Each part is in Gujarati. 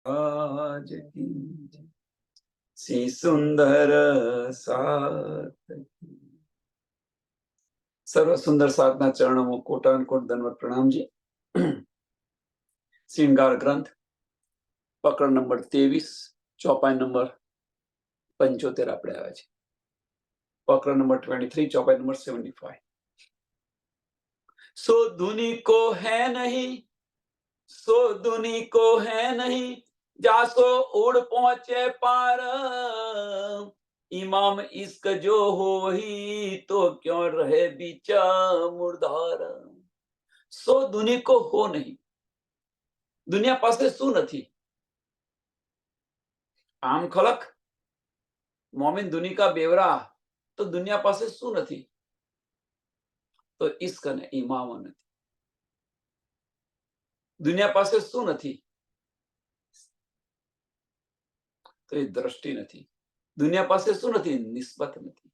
आज की सी सुंदर साथ सर्व सुंदर साधना चरणों में कोटान कोट दंडवत प्रणाम जी। श्रृंगार ग्रंथ पकड़ नंबर 23 चौपाई नंबर 75 આપણે આવ્યા છે। पकड़ नंबर 23 चौपाई नंबर 75। सो धुनी को है नहीं, सो धुनी को है नहीं, जासो उड़ पहुंचे पार, इमाम इश्क जो हो ही तो क्यों रहे बीचा मुर्दार। सो धुनी को हो नहीं, दुनिया પાસે શું નથી? આમ ખલક મોમિન दुनी का बेवरा, तो दुनिया પાસે શું નથી? તો ઇશ્ક અને ઈમામ નથી। दुनिया પાસે શું નથી? તો એ દ્રષ્ટિ નથી। दुनिया પાસે શું નથી? નિસ્બત નથી।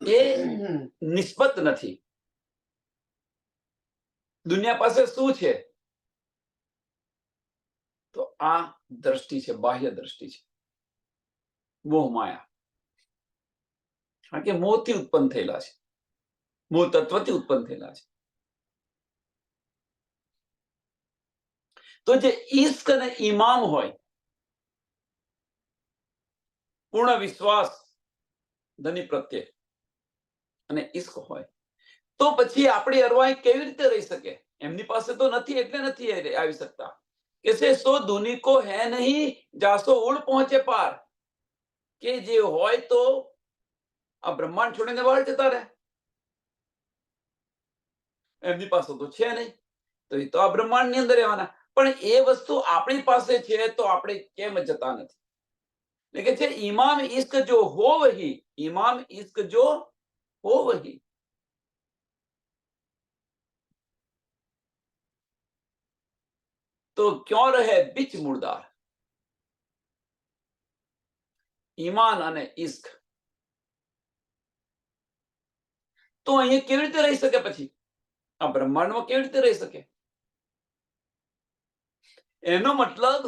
એ નિસ્બત નથી। दुनिया પાસે શું છે? તો આ દ્રષ્ટિ છે, બાહ્ય દ્રષ્ટિ છે, મોહ માયા। કારણ કે મોહથી ઉત્પન્ન થયેલા છે, મોહ તત્વથી ઉત્પન્ન થયેલા છે। તો જે ઇશ્ક અને ઈમામ હોય, પૂર્ણ વિશ્વાસ ધની પ્રત્યે અને ઇશ્ક હોય, તો પછી આપણી અરવાઈ કેવી રીતે રહી શકે? એમની પાસે તો નથી એટલે નથી આવી શકતા। કે છે સો ધુની કો હે નહીં, જાસો ઉડ પહોંચે પાર, કે જે હોય તો આ બ્રહ્માંડ છોડીને બહાર જતા રહે। એમની પાસે તો છે નહીં, તો એ તો આ બ્રહ્માંડની અંદર રહેવાના। પણ એ વસ્તુ આપણી પાસે છે તો આપણે કેમ જતા નથી? એટલે કે છે ઇમામ ઇશ્ક જો હો વહી, ઇમામ ઇશ્ક જો હો વહી, तो क्यों रहे बीच मुर्दार। ईमान અને ઇશ્ક તો અહીંયા કેવી રીતે રહી શકે? પછી આ બ્રહ્માંડમાં કેવી રીતે રહી શકે? એનો મતલબ,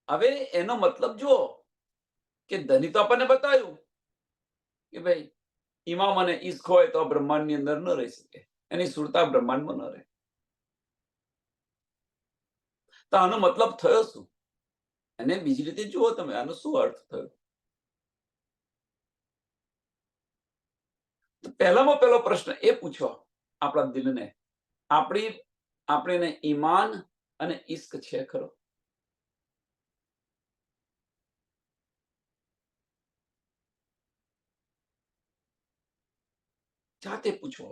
હવે એનો મતલબ જુઓ કે ધની તો આપણને બતાવ્યું કે ભાઈ ઇમામ અને ઇશ્ક હોય તો આ બ્રહ્માંડની અંદર ન રહી શકે, એની સુરતા બ્રહ્માંડમાં ન રહે। તો આનો મતલબ થયો શું? અને બીજી રીતે જુઓ તમે, આનો શું અર્થ થયો? તો પહેલામાં પહેલો પ્રશ્ન એ પૂછો આપણા દિલને, આપણે ઈમાન અને ઇશ્ક છે ખરો? જાતે પૂછો।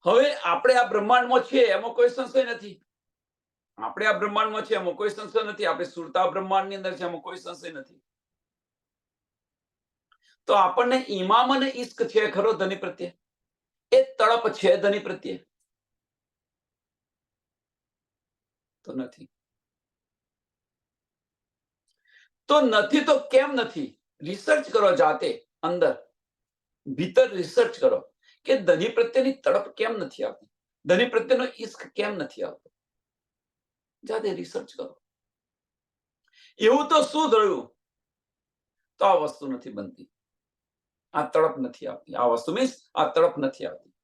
હવે આપણે આ બ્રહ્માંડમાં છીએ એમાં કોઈ સંશય નથી। આપણે આ બ્રહ્માંડમાં છે એમાં કોઈ સંશય નથી। આપણે સુરતા બ્રહ્માંડની અંદર છે એમાં કોઈ સંશય નથી। તો આપણને ઈમામ અને ઇશ્ક છે ખરો ધની પ્રત્યે? એ તડપ છે ધની પ્રત્યે? તો નથી। તો નથી તો કેમ નથી? રિસર્ચ કરો જાતે, અંદર ભીતર રિસર્ચ કરો કે ધની પ્રત્યેની તડપ કેમ નથી આવતી, ધની પ્રત્યેનો ઇશ્ક કેમ નથી આવતો। જાતે રિસર્ચ કરો। એવું તો શું થયું? તો આ વસ્તુ નથી બનતી, આ તડપ નથી આવતી। આ વસ્તુ મીન્સ આ તડપ નથી આવતી।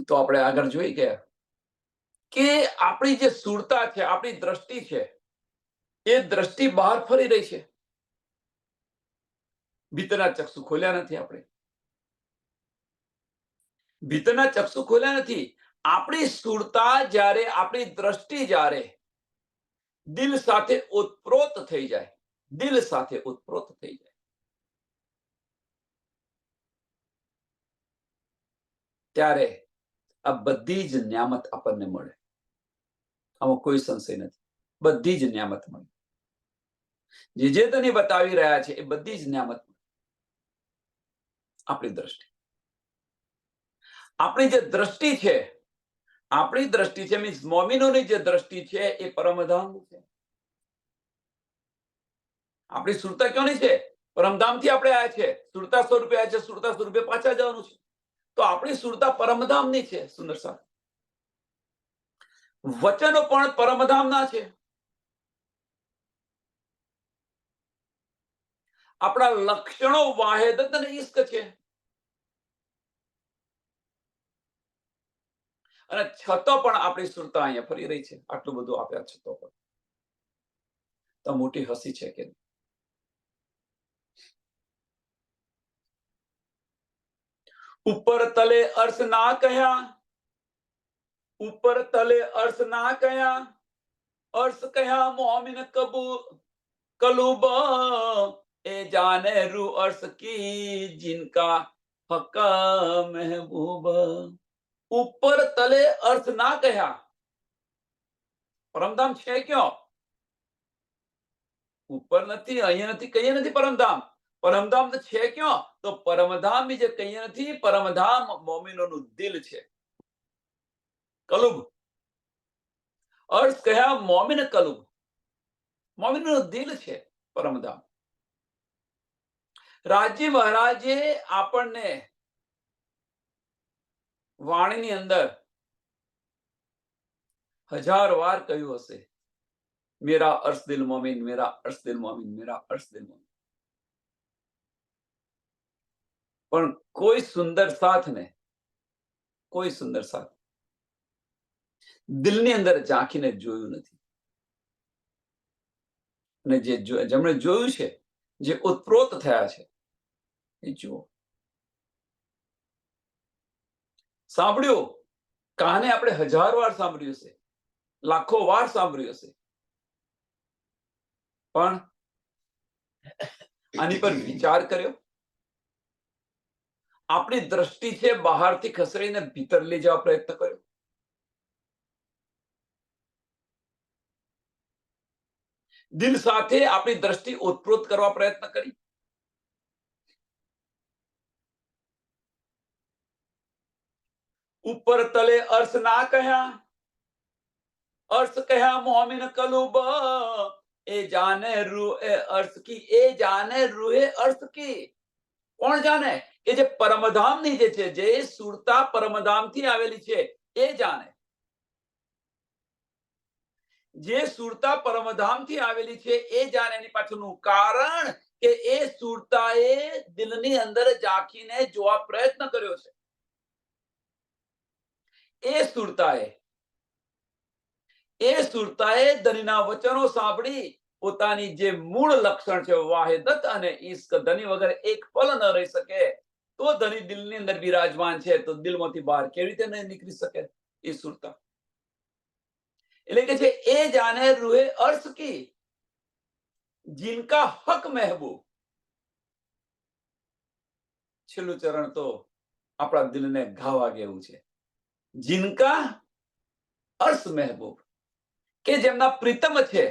તો આપણે આગળ જોઈ ગયા કે આપણી જે સુરતા છે, આપણી દ્રષ્ટિ છે, એ દ્રષ્ટિ બહાર ફરી રહી છે। ભીતરના ચક્ષુ ખોલ્યા નથી આપણે, ભીતરના ચક્ષુ ખોલ્યા નથી। આપણી સુરતા જ્યારે, આપણી દ્રષ્ટિ જ્યારે દિલ સાથે ઓતપ્રોત થઈ જાય, દિલ સાથે ઓતપ્રોત થઈ જાય, ત્યારે આ બધી જ ન્યામત આપણને મળે। આમાં કોઈ સંશય નથી, બધી જ ન્યામત મળે। જે તને બતાવી રહ્યા છે એ બધી જ ન્યામત આપણી દ્રષ્ટિ, આપણી જે દ્રષ્ટિ છે, આપણી દ્રષ્ટિ છે મીન્સ મોમિનોની જે દ્રષ્ટિ છે એ પરમધામ છે। આપણી સુરતા ક્યાંની છે? પરમધામથી આપણે આવ્યા છે. સુરતા સ્વરૂપે આવ્યા છે, સુરતા સ્વરૂપે પાછા જવાનું છે. તો આપણી સુરતા પરમધામની છે. સુંદર સાહેબ, વચનો પણ પરમધામના છે. આપણા લક્ષણો વાહેદત અને ઈશ્ક છે. અને છતો પણ આપણી સુરતા અહીંયા ફરી રહી છે. આટલું બધું આપ્યા છતો પણ તો મોટી હસી છે કે ઉપર તલે અર્થ ના કહ્યા, ઉપર તલે અર્થ ના કહ્યા, અર્થ કહ્યા મોમિન કલુબ, એ જાને રૂ અર્થ કી જિનકા હક મહેબૂબ. ઉપર તલે અર્થ ના કહ્યા. પરમધામ છે ક્યાં? ઉપર નથી, અહીંયા નથી, કહીએ નથી પરમધામ. પરમધામ તો છે ક્યાં? તો પરમધામ જે કહીએ નથી, પરમધામ મોમિનોનું દિલ છે. કલુબ, અર્થ કહ્યા મોમિન કલુબ, મોમિનોનું દિલ છે પરમધામ. રાજી મહારાજે આપણને વાણીની અંદર 1000 વાર કહ્યું હશે, મેરા અર્શ દિલ મોમિન, મેરા અર્શ દિલ મોમિન, મેરા અર્શ દિલ મોમિન. પણ કોઈ સુંદર સાથને, કોઈ સુંદર સાથ દિલની અંદર ઝાંખીને જોયું નથી. અને જેમણે જોયું છે, જે ઉત્પ્રોત થયા છે, એ જુઓ. સાંભળ્યું, કાને આપણે 1000 વાર સાંભળ્યું છે, લાખો વાર સાંભળ્યું હશે, પણ આની પર વિચાર કર્યો? આપણી દ્રષ્ટિ છે બહારથી ખસેડીને ભીતર લઈ જવા પ્રયત્ન કર્યો? દિલ સાથે આપણી દ્રષ્ટિ ઓતપ્રોત કરવા પ્રયત્ન કરી? ઉપર તલે અર્થ ના કહ્યા, અર્થ કહ્યા મોમિન કલુબ, એ જાને રૂ એ અર્થ કી, એ જાને રૂહે અર્થ કી. કોણ જાણે? કે જે પરમધામની જે છે, જે સુરતા પરમધામથી આવેલી છે, એ જાણે. જે સુરતા પરમધામથી આવેલી છે, એ જાણે. એની પાછળનું કારણ કે એ સુરતાએ દિલની અંદર ઝાંખીને જોવા પ્રયત્ન કર્યો છે. એ સુરતાએ ધનીના વચનો સાંભળી પોતાની જે મૂળ લક્ષણ છે વાહિદત અને ઈશ્ક, ધની વગર એક પલ ન રહી શકે. તો ધની દિલની અંદર બિરાજમાન છે, તો દિલમાંથી બહાર કેવી રીતે નહીં નીકળી શકે એ સુરતા? એટલે કે છે એ જાને રૂહે અર્થ કી, જિનકા હક મહેબૂબ. છેલ્લું ચરણ તો આપણા દિલને ઘા વાગે એવું છે. જિનકા અર્થ મહેબૂબ, કે જેમના પ્રીતમ છે,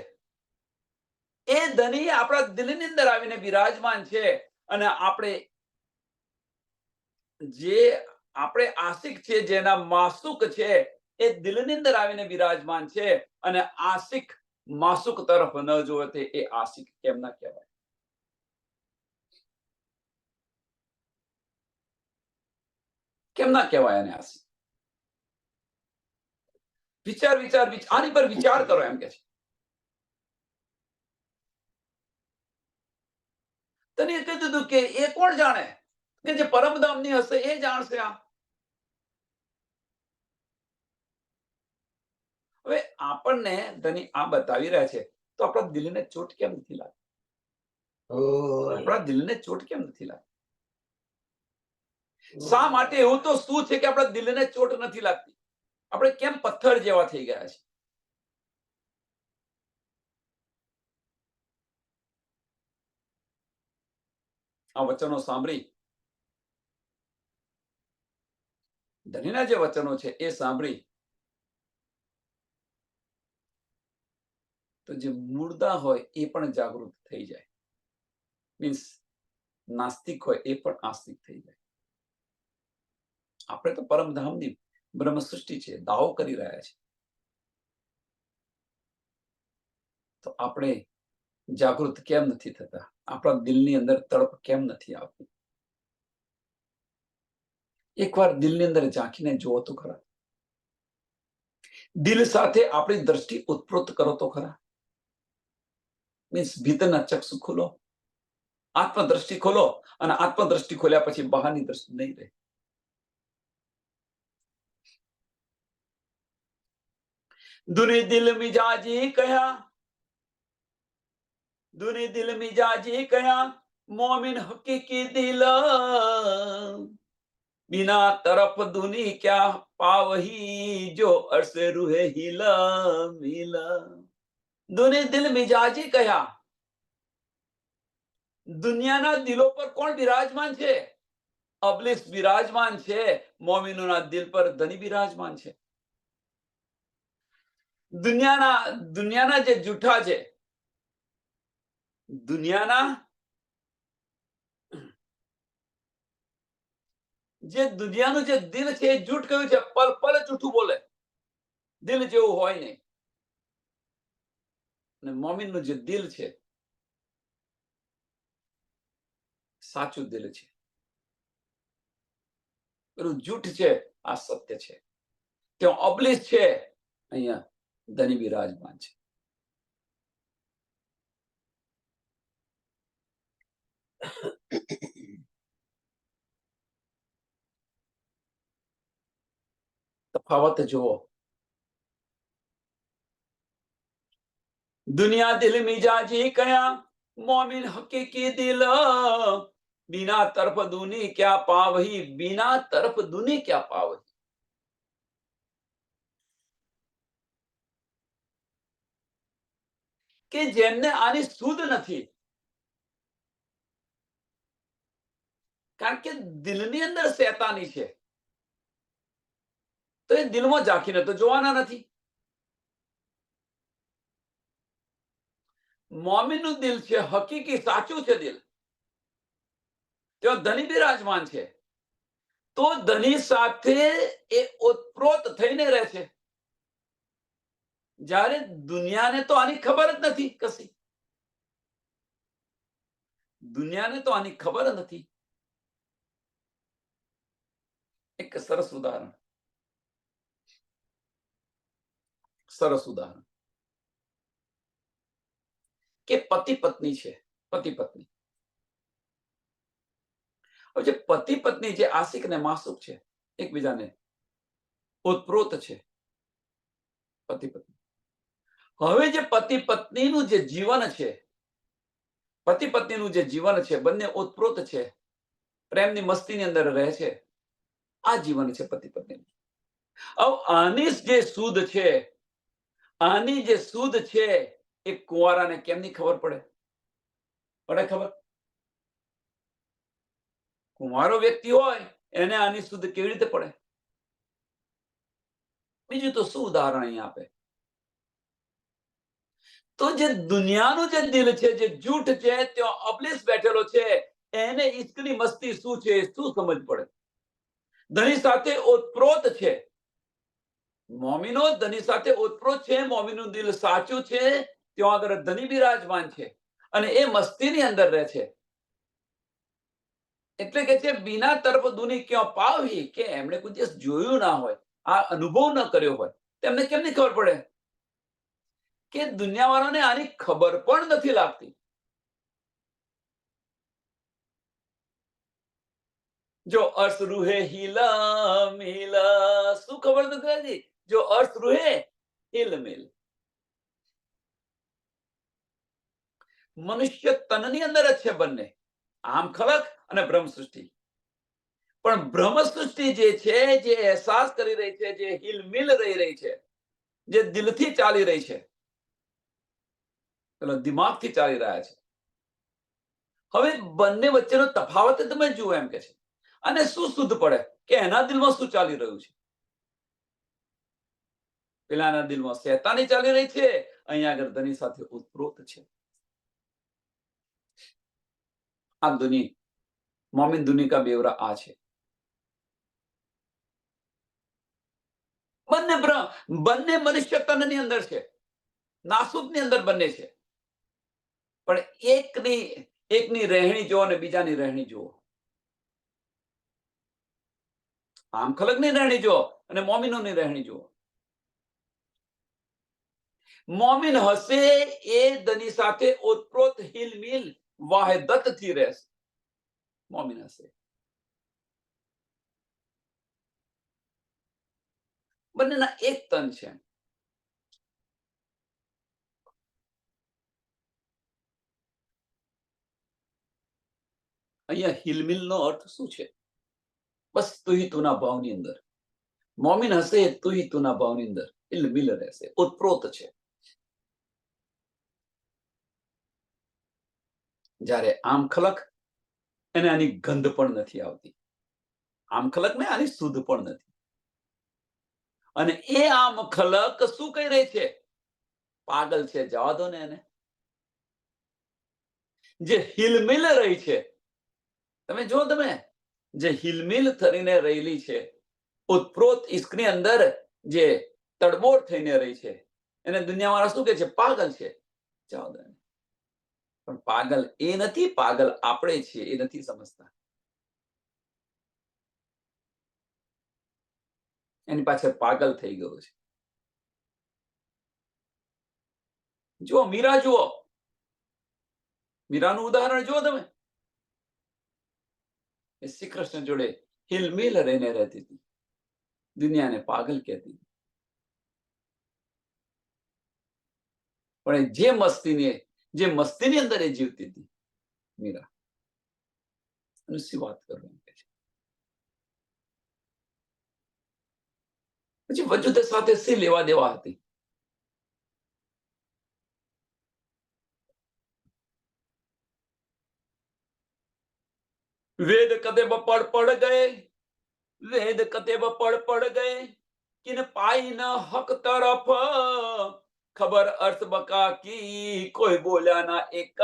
એ ધની આપણા દિલની અંદર આવીને બિરાજમાન છે. અને આપણે આશિક છે, જેના માસુક છે, એ દિલની અંદર આવીને બિરાજમાન છે. અને આશિક માસુક તરફ ન જોવે તે એ આશિક કેમ ના કહેવાય? કેમ ના કહેવાય એને આશિક? વિચાર આની પર વિચાર કરો એમ કે છે. તને કહી દીધું કે એ કોણ જાણે? કે જે પરમધામની હશે એ જાણશે. હવે આપણને ધની આ બતાવી રહ્યા છે, તો આપણા દિલને ચોટ કેમ નથી લાગતી? આપણા દિલને ચોટ કેમ નથી લાગતી? શા માટે? એવું તો શું છે કે આપણા દિલને ચોટ નથી લાગતી? આપણે કેમ પથ્થર જેવા થઈ ગયા છે? આ વચનો સાંભળી, ધનીના જે વચનો છે એ સાંભળી, તો જે મુર્દા હોય એ પણ જાગૃત થઈ જાય. મીન્સ નાસ્તિક હોય એ પણ આસ્તિક થઈ જાય. આપણે તો પરમધામની બ્રહ્મ સૃષ્ટિ છે, દાવો કરી રહ્યા છે. તો આપણે જાગૃત કેમ નથી થતા? આપણા દિલની અંદર તડપ કેમ નથી આવતી? એકવાર દિલની અંદર ઝાંખીને જુઓ તો ખરા. દિલ સાથે આપણી દ્રષ્ટિ ઉત્પ્રોત કરો તો ખરા. મીન્સ ભીતરના ચક્ષુ ખોલો, આત્મદ્રષ્ટિ ખોલો, અને આત્મદ્રષ્ટિ ખોલ્યા પછી બહારની દ્રષ્ટિ નહીં રહે. દુની દિલ મિજાજી કયા, દુની દિલ મિજાજી કયા, મોમિન હકીકી દિલ, बिना तरफ दुनी क्या पावही जो अर्श रूहे हिला मिला. दुनी दिल मिजाजी कया, દુનિયાના દિલો પર કોણ બિરાજમાન છે? અબલિસ બિરાજમાન છે. મોમિનોના દિલ પર ધની બિરાજમાન છે. દુનિયાના જે જૂઠા છે, દુનિયાના દુનિયાનું જે દિલ છે એ જૂઠ કયું છે? પલ પલ જૂઠું બોલે, દિલ જેવું હોય નહીં. અને મોમિનનું જે દિલ છે સાચું દિલ છે. પેલું જૂઠ છે, આ સત્ય છે. ત્યાં અબલિસ છે, અહીંયા ધની બિરાજમાન છે. તફાવત જુઓ. દુનિયા દિલ મિજાજી કયા, મોમિન હકીકી દિલ, बिना तरफ दूनी क्या पावही, बिना तरफ दूनी क्या पावही. કે જેમને આની સુધ નથી, કારણ કે દિલની અંદર શેતાની છે, તો એ દિલમાં ઝાંખીને તો જોવાના નથી. મોમિનનું દિલ છે, હકીકી સાચું છે દિલ, ત્યાં ધની બિરાજમાન છે. તો ધની સાથે એ ઓતપ્રોત થઈને રહે છે. જ્યારે દુનિયાને તો આની ખબર જ નથી કશી, દુનિયાને તો આની ખબર નથી. એક સરસ ઉદાહરણ, કે પતિ પત્ની છે. પતિ પત્ની, હવે જે પતિ પત્ની જે આશિક ને માસુક છે, એકબીજાને ઓતપ્રોત છે, પતિ પત્ની. હવે જે પતિ પત્નીનું જે જીવન છે, પતિ પત્નીનું જે જીવન છે, બંને ઓતપ્રોત છે, પ્રેમની મસ્તીની અંદર રહે છે. આ જીવન છે પતિ પત્નીનું. હવે આની જે સુધ છે, આની જે સુધ છે, એ કુંવારાને કેમની ખબર પડે? પડે ખબર? કુંવારો વ્યક્તિ હોય એને આની સુધ કેવી રીતે પડે? બીજું તો શું ઉદાહરણ અહીંયા આપે? તો જે દુનિયાનું જે દિલ છે, જે જૂઠ છે, ત્યાં અબલિસ બેઠેલો છે, એને ઈશ્કની મસ્તી શું છે શું સમજ પડે? ધની સાથે ઓતપ્રોત છે. મોમિનો ધની સાથે ઓતપ્રોત છે, મોમિનનું દિલ સાચું છે, ત્યાં આગળ ધની બિરાજમાન છે, અને એ મસ્તીની અંદર રહે છે. એટલે કે છે બિના તરફ દુની ક્યાં પાવી, કે એમણે કોઈ દિવસ જોયું ના હોય, આ અનુભવ ન કર્યો હોય, તેમને કેમની ખબર પડે? કે દુનિયાવાળાને આની ખબર પણ નથી લાગતી. જો અર્શ રૂહે હિલા મિલા, શું ખબર નથી? જો અર્શ રૂહે હિલ મિલ. મનુષ્ય તનની અંદર જ છે બંને, આમ ખલક અને બ્રહ્મ સૃષ્ટિ. પણ બ્રહ્મ સૃષ્ટિ જે છે, જે અહેસાસ કરી રહી છે, જે હિલમિલ રહી છે, જે દિલથી ચાલી રહી છે, પેલો દિમાગથી ચાલી રહ્યા છે. હવે બંને વચ્ચેનો તફાવત તમે જુઓ એમ કે છે. અને શું શુદ્ધ પડે? કે એના દિલમાં શું ચાલી રહ્યું છે? પેલાના દિલમાં શેતાની ચાલી રહી છે, અહીંયા આગળ ધની સાથે ઉત્પ્રોત છે. આ દુની મોમિન દુની કા બેવરા આ છે. બંને મનુષ્ય તનની અંદર છે, નાસુકની અંદર બંને છે. પણ એકની રહેણી જુઓ અને બીજાની રહેણી જુઓ. આમ ખલકની રહેણી જુઓ અને મોમિનોની રહેણી જુઓ. મોમિન હશે એ ધની સાથે ઓતપ્રોત હિલમિલ વાહેદતથી રહેશે. મોમિન હશે. બંનેના એક તન છે. અહીંયા હિલમિલનો અર્થ શું છે? બસ તુહી તુના ભાવની અંદર. મોમિન હશે તુહી તુના ભાવની અંદર હિલમિલ રહેશે, ઓતપ્રોત છે. જ્યારે આમ ખલક એને આની ગંધ પણ નથી આવતી. આમ ખલક ને આની શુદ્ધ પણ નથી. અને એ આમ ખલક શું કહી રહી છે? પાગલ છે, જવા દો ને એને. જે હિલમિલ રહી છે, તમે જો, તમે જે હિલમિલ થઈને રહેલી છે, ઉત્પ્રોત ઈશ્કની અંદર જે તડબોળ થઈને રહી છે, એને દુનિયાવાળા શું કહે છે? પાગલ છે. જવા દો. પણ પાગલ એ નથી, પાગલ આપણે છીએ, એ નથી સમજતા. એની પાછળ પાગલ થઈ ગયો છે. જુઓ, મીરા જુઓ, મીરાનું ઉદાહરણ જુઓ તમે. શ્રી કૃષ્ણ જોડે હિલમિલ રહીને રહેતી હતી, દુનિયાને પાગલ કહેતી હતી. પણ જે મસ્તીની અંદર એ જીવતી હતી મીરા. શું વાત કરું. પછી વજૂદ સાથે શી લેવા દેવા હતી? વેદ કતેબ પડ ગયે, વેદ કતેબ પડ ગયે, કિન પાઈ ન હક તરફ, ખબર અર્થ બકા કી, કોઈ બોલ્યા ના એક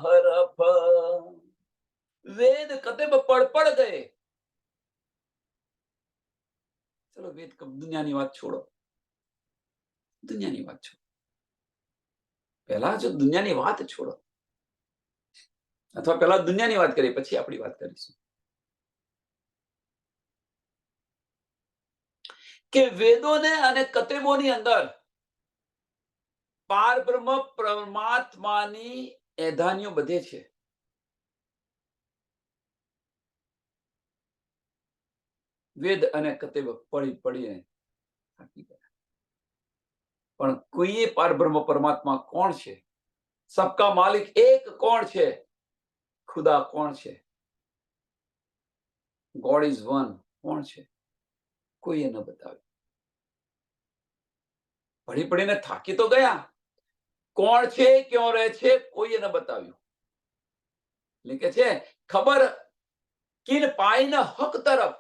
હરફ. વેદ કતેબ પડ ગયે. ચલો, વેદ દુનિયાની વાત છોડો, દુનિયાની વાત છોડો. પહેલા જો દુનિયાની વાત છોડો, અથવા પહેલા દુનિયાની વાત કરીએ, પછી આપણી વાત કરીશું. કે વેદોને અને કતેબોની અંદર પારબ્રહ્મ પરમાત્માની એધાનીઓ બધે છે. વેદ અને કતેબ પડીને થાકી ગયા. પણ કોઈએ પારબ્રહ્મ પરમાત્મા કોણ છે? સબકા માલિક એક કોણ છે? ખુદા કોણ છે? ગોડ ઇઝ વન કોણ છે? કોઈએ ન બતાવ્યું. પડીને થાકી તો ગયા. કોણ છે, ક્યાં રહે છે, કોઈએ ન બતાવ્યું. એટલે કે છે ખબર કિન પાઈના હક તરફ,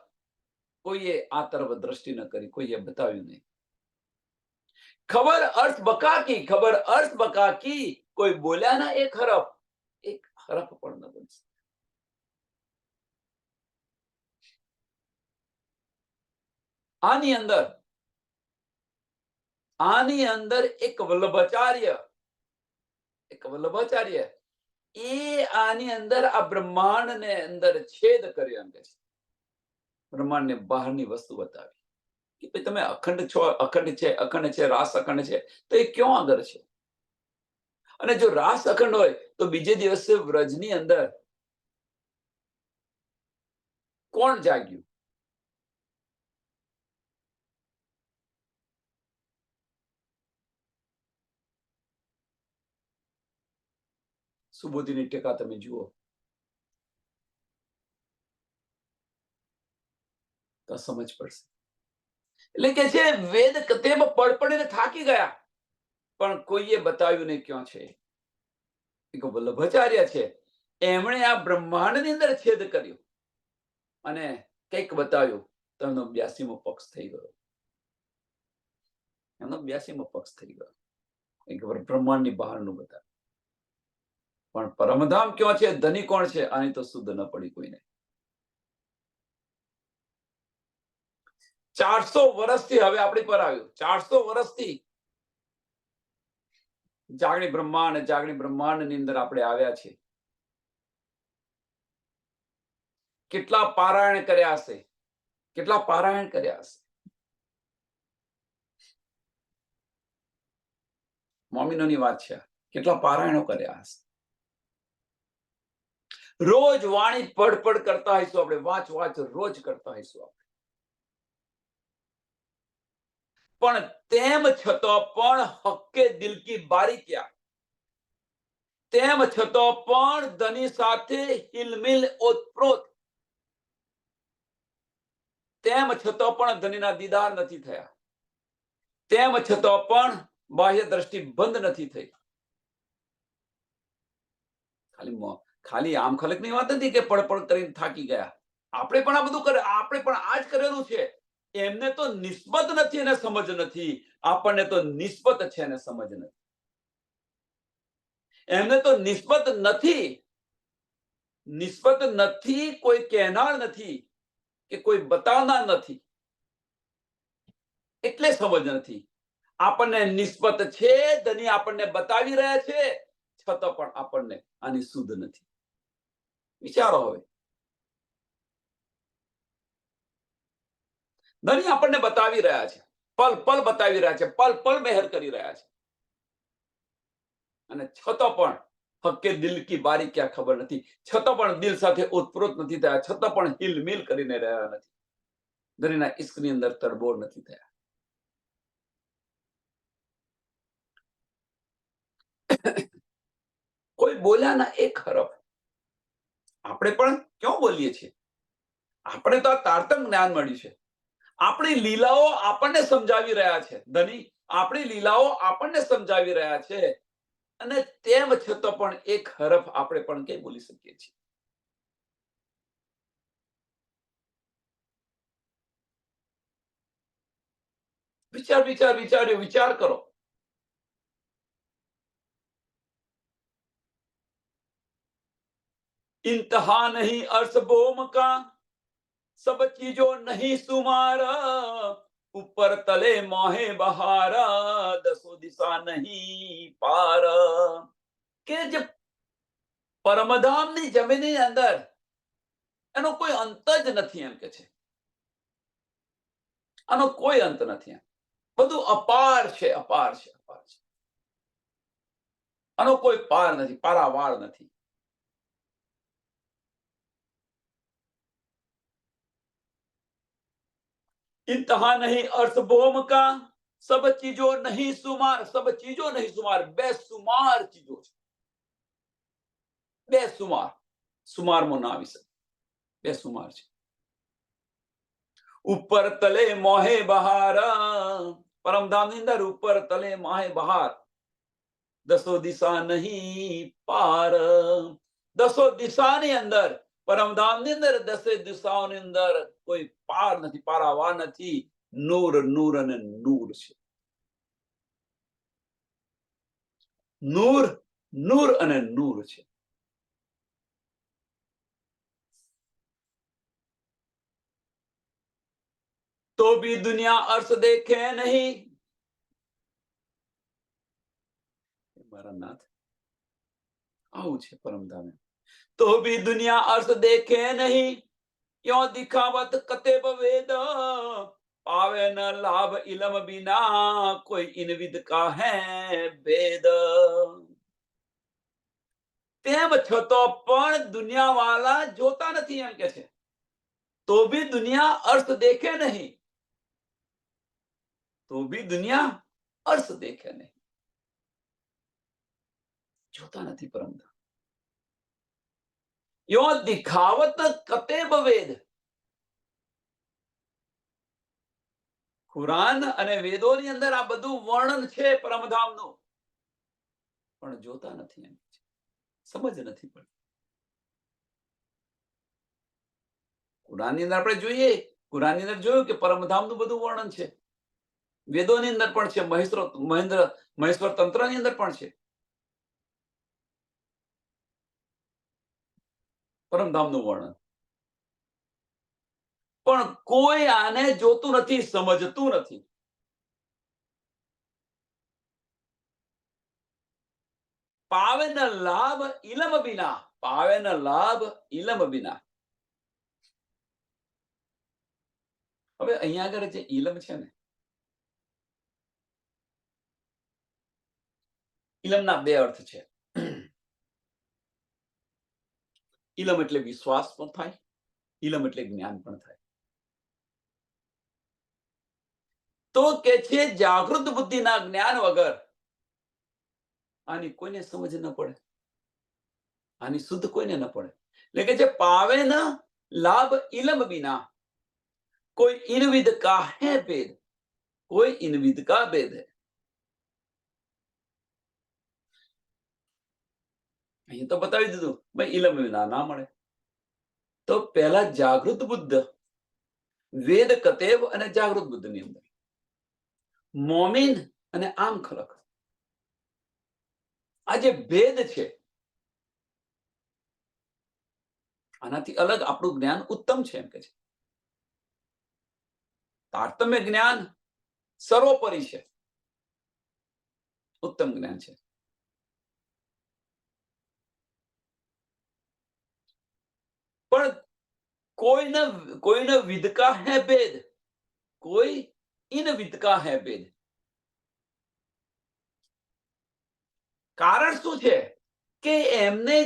કોઈએ આ તરફ દ્રષ્ટિ ન કરી, કોઈએ બતાવ્યું નહીં. ખબર અર્થ બકા કી, કોઈ બોલ્યા ના એક હરફ પણ ન બનશે. આની અંદર એક વલ્લભાચાર્ય એ આની અંદર આ બ્રહ્માંડ ને અંદર છેદ કર્યો એમ કે છે. બ્રહ્માંડ ને બહારની વસ્તુ બતાવી કે તમે અખંડ છો, અખંડ છે, રાસ અખંડ છે, તો એ ક્યાં આગળ છે? અને જો રાસ અખંડ હોય તો બીજે દિવસે વ્રજની અંદર કોણ જાગ્યું? સુબોધીની ટીકા તમે જુઓ તો સમજ પડશે. એટલે કે છે વેદ કતેબ પડપડીને થાકી ગયા, પણ કોઈએ બતાવ્યું નહીં ક્યાં છે. એક વલ્લભાચાર્ય છે, એમણે આ બ્રહ્માંડની અંદર છેદ કર્યો અને કંઈક બતાવ્યું, તો એમનો 82મો પક્ષ થઈ ગયો. એક બ્રહ્માંડની બહારનું બતાવ્યું. પણ પરમધામ ક્યાં છે, ધની કોણ છે, આની તો શુદ્ધ ન પડી કોઈને. 400 વર્ષથી હવે આપણી પર આવ્યું. 400 વર્ષથી જાગણી બ્રહ્માંડ ની અંદર આપણે આવ્યા છે. કેટલા પારાયણ કર્યા હશે, કેટલા પારાયણ કર્યા હશે. મોમીનોની વાત છે. કેટલા પારાયણો કર્યા હશે. રોજ વાણી પઢ કરતા હઈશું આપણે, વાંચ રોજ કરતા હઈશું આપણે. પણ તેમ છતાં પણ હક્કે દિલ કી બારીક્યા, તેમ છતાં પણ ધની સાથે હિલમિલ ઓતપ્રોત, તેમ છતાં પણ ધનીના દીદાર નથી થયા, તેમ છતાં પણ બાહ્ય દ્રષ્ટિ બંધ નથી થઈ. ખાલી આમ ખલકની વાત નથી કે પડપડ કરીને થાકી ગયા. આપણે પણ આ બધું કરે, આપણે પણ આ જ કરેલું છે. એમને તો નિસ્બત નથી એને સમજ નથી, આપણને તો નિસ્બત છે એને સમજ નથી. એમને તો નિસ્બત નથી, કોઈ કહેનાર નથી કે કોઈ બતાવનાર નથી, એટલે સમજ નથી. આપણને નિસ્બત છે, ધની આપણને બતાવી રહ્યા છે, છતાં પણ આપણને આની સુધ નથી. વિચારો હવે, ધની આપણને બતાવી રહ્યા છે, પલ પલ બતાવી રહ્યા છે, પલ પલ મહેર કરી રહ્યા છે, અને છતાં પણ હક્કે દિલ કી બારી ક્યાં ખબર નથી, છતાં પણ દિલ સાથે ઓતપ્રોત નથી થયા, છતાં પણ હિલમિલ કરીને રહ્યા નથી, ધનીના ઇશ્કની અંદર તડબોળ નથી થયા. કોઈ બોલ્યા ના એક હરફ. આપણે પણ ક્યાં બોલીએ છીએ? આપણે તો આ તારતમ જ્ઞાન મળ્યું છે. આપણી લીલાઓ આપણને સમજાવી રહ્યા છે. ધની આપણી લીલાઓ આપણને સમજાવી રહ્યા છે, અને તેમ છતાં પણ એક હરફ આપણે પણ કઈ બોલી શકીએ છીએ? વિચાર કરો. इंतहा नहीं अर्श बोम का, सब चीजों नहीं सुमार, ऊपर तले मोहे बहारा, दसो दिशा नहीं पार. કે જે પરમધામની જમીનની અંદર એનો કોઈ અંત જ નથી, એમ કે છે. આનો કોઈ અંત નથી. બધું અપાર છે, અપાર છે, અપાર છે. આનો કોઈ પાર નથી, પારાવાર નથી. इंतहा नहीं अर्थ बोम का, सब चीजों नहीं सुमार. सब चीजों नहीं सुमार, बेसुमार चीजों છે. બેસુમાર. સુમારમાં ના આવી શકે, બેસુમાર છે. ઉપર તલે મોહે બહાર, પરમધામની અંદર ઉપર તલે મોહે બહાર, દસો દિશા નહીં પાર. દસો દિશાની અંદર, પરમધામની અંદર દસે દિશાઓની અંદર કોઈ પાર નથી, પારાવાર નથી. નૂર નૂર અને નૂર છે. નૂર નૂર અને નૂર છે. तो भी दुनिया अर्थ देखे नहीं. મારા નાથ આવું છે પરમધામ. तो भी दुनिया अर्थ देखे नहीं, क्यों दिखावत कतेब वेद, पावे न लाभ इलम बिना, कोई इन विद का है भेद. તેમ છતાં પણ દુનિયાવાળા જોતા નથી, એમ કે છે. તો ભી દુનિયા અર્થ દેખે નહીં, તો ભી દુનિયા અર્થ દેખે નહીં. જોતા નથી પરમધામ. યો દિખાવત કતેબ વેદ. કુરાન અને વેદોની અંદર આ બધું વર્ણન છે પરમધામનું, પણ જોતા નથી, એમ છે. સમજ નથી પડતી. કુરાનની અંદર આપણે જોઈએ, કુરાનની અંદર જોયું કે પરમધામનું બધું વર્ણન છે. વેદોની અંદર પણ છે, મહેશ્વર તંત્રની અંદર પણ છે પરમધામનું વર્ણન. પણ કોઈ આને જોતું નથી, સમજતું નથી. પાવે ન લાભ ઇલમ બિના, પાવે ન લાભ ઇલમ બિના. હવે અહીંયા આગળ જે ઇલમ છે ને, ઇલમના બે અર્થ છે. ઇલમ એટલે વિશ્વાસ પણ થાય, ઇલમ એટલે જ્ઞાન પણ થાય. તો કે છે જાગૃત બુદ્ધિના જ્ઞાન વગર આની કોઈને સમજ ન પડે, આની શુદ્ધ કોઈને ન પડે. એટલે કે છે પાવે ન લાભ ઇલમ બિના, કોઈ ઇનવિદ કા હે ભેદ, કોઈ ઇનવિદ કા ભેદ હે. અહીં તો બતાવી દીધું ભાઈ ઇલમ વિના ના મળે. તો પહેલા જાગૃત બુદ્ધ, વેદ કતેબ અને જાગૃત બુદ્ધ ની અંદર મોમીન અને આમ ખલક, આ જે ભેદ છે આનાથી અલગ આપણું જ્ઞાન ઉત્તમ છે એમ કે છે. તારતમ્ય જ્ઞાન સર્વોપરી છે, ઉત્તમ જ્ઞાન છે. પણ કોઈને વિદકા હે ભેદ, કોઈ ઇન વિદકા હે ભેદ. કારણ શું છે કે એમને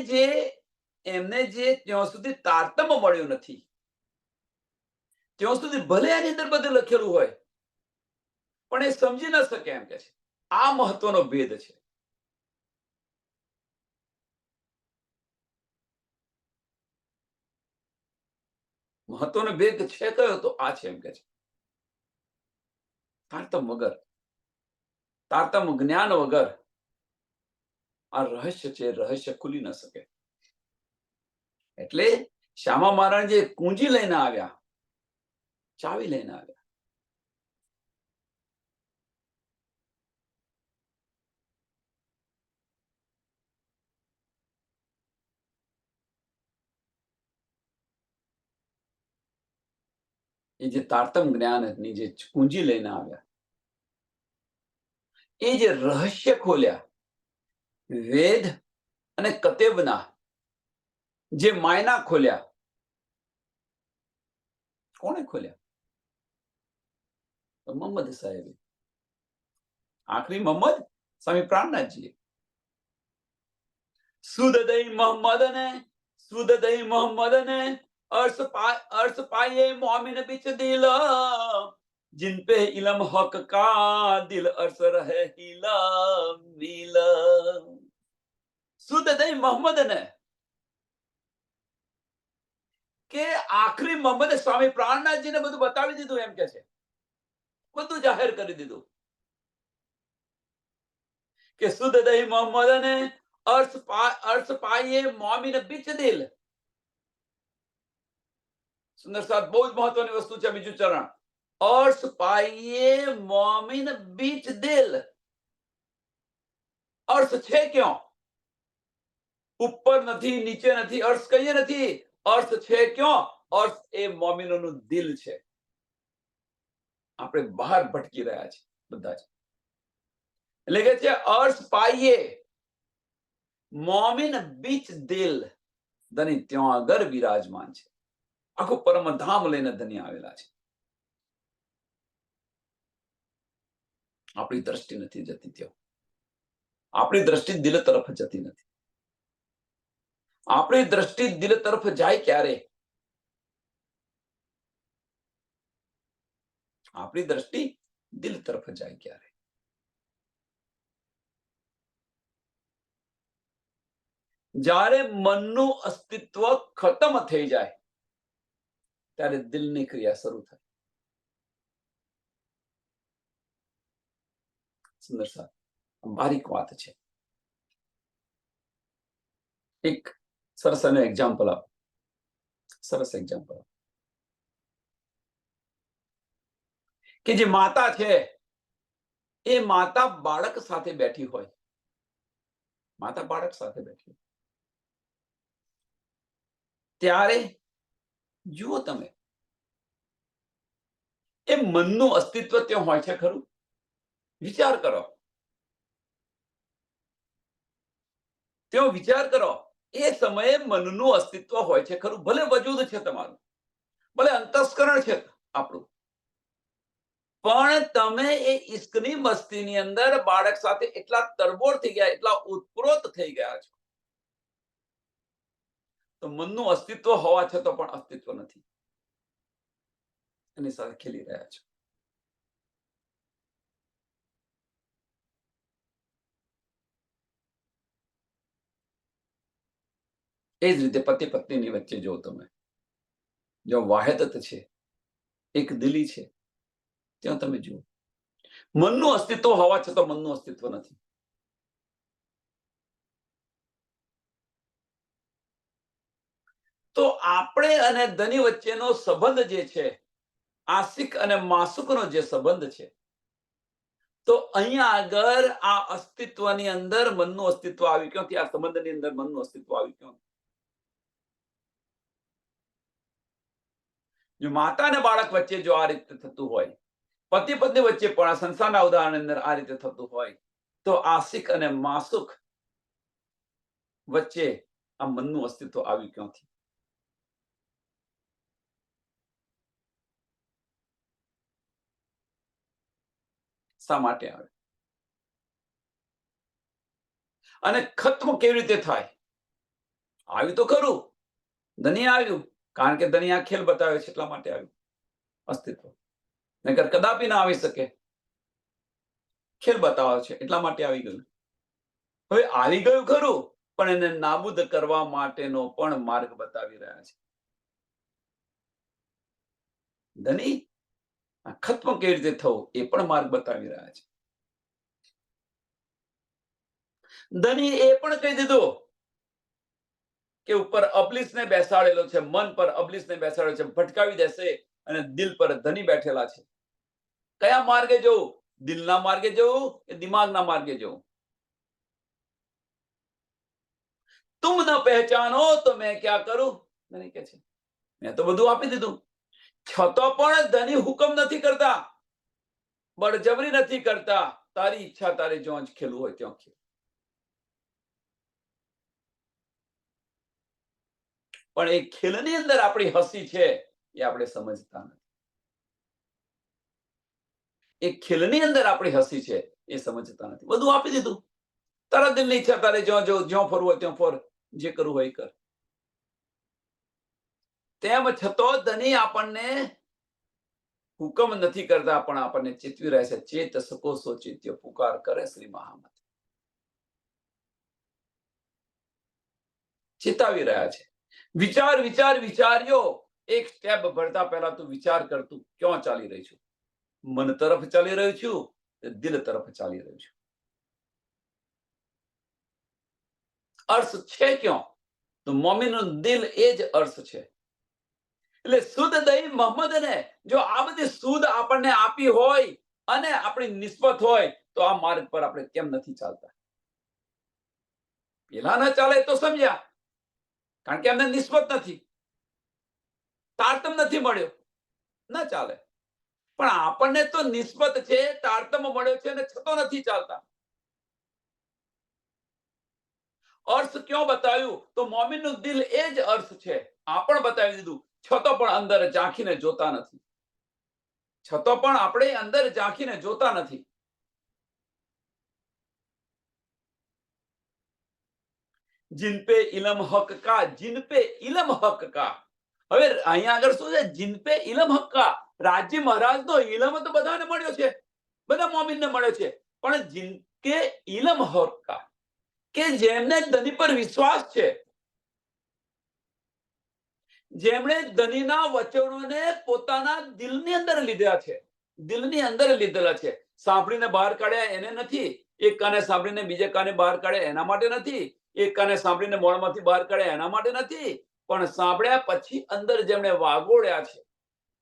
જે ત્યાં સુધી તારતમ્ય મળ્યું નથી ત્યાં સુધી ભલે એની અંદર બધું લખેલું હોય પણ એ સમજી ન શકે એમ કે છે. આ મહત્વનો ભેદ છે. મહત્વનો ભેદ છે કયો? તો આ છે એમ કે છે. તારતમ્ય જ્ઞાન વગર આ રહસ્ય છે, રહસ્ય ખુલી ન શકે. એટલે શ્યામા મહારાજ જે કુંજી લઈને આવ્યા, ચાવી લઈને આવ્યા, એ જે તારતમ્ય જ્ઞાનની જે કુંજી લઈને આવ્યા, એ જે રહસ્ય ખોલ્યા, વેદ અને કતેબના જે માયના ખોલ્યા, કોણે ખોલ્યા? તો મોહમ્મદ સાહેબે. આખરી મોહમ્મદ સ્વામી પ્રાણનાથજીએ. સુદદઈ મોહમ્મદ ને अर्श पाए मोमिन बिच दिल, जिन पे इलम हक का दिल अर्श रहे हिला मिल. સુદદઈ મોહમ્મદ ને કે આખરી મોહમ્મદ સ્વામી પ્રાણનાથજીને બધું બતાવી દીધું એમ કે છે, બધું જાહેર કરી દીધું કે સુદદઈ મોહમ્મદ ને अर्श पाए मोमिन बिच दिल. સુંદર સાહેબ, બહુ જ મહત્વની વસ્તુ છે. બીજું ચરણ, अर्श पाइए मोमिन बीच दिल. अर्श છે ક્યાં? ઉપર નથી, નીચે નથી, अर्श કઈ નથી. अर्श છે ક્યાં? अर्श એ મોમિનોનું દિલ છે. આપણે બહાર ભટકી રહ્યા છે બધા જ. એટલે કે છે अर्श पाइए મોમિન બીચ દિલ, ધની ત્યાં આગળ બિરાજમાન છે. આખું પરમધામ લઈને ધની આવેલા છે. આપણી દ્રષ્ટિ નથી જતી ત્યાં. આપણી દ્રષ્ટિ દિલ તરફ જતી નથી. આપણી દ્રષ્ટિ દિલ તરફ જાય ક્યારે? આપણી દ્રષ્ટિ દિલ તરફ જાય ક્યારે? જ્યારે મનનું અસ્તિત્વ ખતમ થઈ જાય ત્યારે દિલની ક્રિયા શરૂ થાય. સુંદર સાહેબ, બારીક વાત છે. એક સરસ એનું એક્ઝામ્પલ આપો. સરસ એક્ઝામ્પલ આપો કે જે માતા છે એ માતા બાળક સાથે બેઠી હોય, માતા બાળક સાથે બેઠી ત્યારે જુઓ તમે, એ મનનું અસ્તિત્વ ત્યાં હોય છે ખરું? વિચાર કરો. તેઓ વિચાર કરો, એ સમયે મનનું અસ્તિત્વ હોય છે ખરું, ભલે વજૂદ છે તમારું, ભલે અંતસ્કરણ છે આપણું, પણ તમે એ ઈશ્કની મસ્તીની અંદર બાળક સાથે એટલા તરબોળ થઈ ગયા, એટલા ઉત્પ્રોત થઈ ગયા છો, તો મનનું અસ્તિત્વ હોવા છતાં પણ અસ્તિત્વ નથી, એની સાથે ખેલી રહ્યા છો. એ જ રીતે પતિ પત્નીની વચ્ચે જો તમે, જો વાહેદત છે, એક દિલી છે, ત્યાં તમે જુઓ, મનનું અસ્તિત્વ હોવા છતાં મનનું અસ્તિત્વ નથી. તો આપણે અને ધની વચ્ચેનો સંબંધ જે છે, આશિક અને માસુકનો જે સંબંધ છે, તો અહીંયા આગળ આ અસ્તિત્વની અંદર મનનું અસ્તિત્વ આવ્યું ક્યાંથી? આ સંબંધની અંદર મનનું અસ્તિત્વ આવ્યું ક્યાંથી? જો માતા અને બાળક વચ્ચે જો આ રીતે થતું હોય, પતિ પત્ની વચ્ચે પણ આ સંસારના ઉદાહરણ અંદર આ રીતે થતું હોય, તો આશિક અને માસુક વચ્ચે આ મનનું અસ્તિત્વ આવ્યું ક્યાંથી? શા માટે આવે અને ખત્મ કેવી રીતે થાય? આવ્યું તો ખરું, ધની આવ્યું, કારણ કે ધની આ ખેલ બતાવે છે એટલા માટે આવ્યું અસ્તિત્વ, નહીતર કદાપી ના આવી શકે. ખેલ બતાવે છે એટલા માટે આવી ગયું. હવે આવી ગયું ખરું, પણ એને નાબૂદ કરવા માટેનો પણ માર્ગ બતાવી રહ્યા છે. ધની ખત્મ કેવી રીતે થવું એ પણ માર્ગ બતાવી રહ્યા છે. ધની એ પણ કહી દીધું કે ઉપર અબલીસને બેસાડેલો છે, મન પર અબલીસને બેસાડેલો છે, ભટકાવી દેશે, અને દિલ પર ધની બેઠેલા છે. કયા માર્ગે જવું? દિલના માર્ગે જવું કે દિમાગના માર્ગે જવું? તુમ ન પહેચાનો તો મેં ક્યાં કરું? ધની કે છે, મેં તો બધું આપી દીધું, છતાં પણ ધની હુકમ નથી કરતા, બળજબરી નથી કરતા, તારી ઈચ્છા, તારે જ્યાં જ ખેલવું હોય ત્યાં ખેલ. પણ એ ખેલની અંદર આપણી હસી છે એ આપણે સમજતા નથી. એ ખેલની અંદર આપણી હસી છે એ સમજતા નથી. બધું આપી દીધું, તારા દિલની ઈચ્છા, તારે જ્યાં જવું, જ્યાં ફરવું હોય ત્યાં ફર, જે કરવું હોય કર. તેમ છતાં ધની આપણને હુકમ નથી કરતા, પણ આપણને ચેતવી રહ્યા છે. ચેત સકો સો ચેત્ય, પુકાર કરે શ્રી મહામત. ચેતાવી રહ્યા છે. વિચાર વિચાર વિચાર્યો, એક સ્ટેપ ભરતા પહેલા તું વિચાર કર, તું ક્યાં ચાલી રહી છું? મન તરફ ચાલી રહ્યું છું, દિલ તરફ ચાલી રહ્યું છું? અર્થ છે ક્યાં? તો મોમીનું દિલ એ જ અર્થ છે. એટલે શુદ્ધ દહીં મોહમ્મદને જો આ બધી શુદ્ધ આપણને આપી હોય અને આપણી નિસ્બત હોય, તો આ માર્ગ પર આપણે કેમ નથી ચાલતા? પેલા ન ચાલે તો સમજ્યા, કારણ કે અમને નિસ્બત નથી, તારતમ નથી મળ્યો, ન ચાલે. પણ આપણને તો નિસ્બત છે, તારતમ મળ્યો છે, અને છતો નથી ચાલતા. અર્થ ક્યાં બતાવ્યું? તો મોમીનનું દિલ એ જ અર્થ છે. આ પણ બતાવી દીધું, છતો પણ અંદર ઝાંખીને જોતા નથી, છતો પણ આપણે અંદર ઝાંખીને જોતા નથી. जिन पे इलम हक का, जिन पे इलम हक का. હવે અહીંયા આગળ શું છે? जिन पे इलम हक का. રાજ્ય મહારાજનો ઇલમ તો બધાને મળ્યો છે, બધા મોમીનને મળ્યો છે, પણ जिन के इलम हक का, કે જેમને ધની પર વિશ્વાસ છે, જેમણે ધનીના વચનોને પોતાના દિલની અંદર લીધા છે, દિલની અંદર લીધેલા છે. સાંભળીને બહાર કાઢ્યા એને નથી, એક કાને સાંભળીને બીજે કાને બહાર કાઢ્યા એના માટે નથી, એક કાને સાંભળીને મોઢામાંથી બહાર કાઢ્યા એના માટે નથી, પણ સાંભળ્યા પછી અંદર જેમણે વાગોળ્યા છે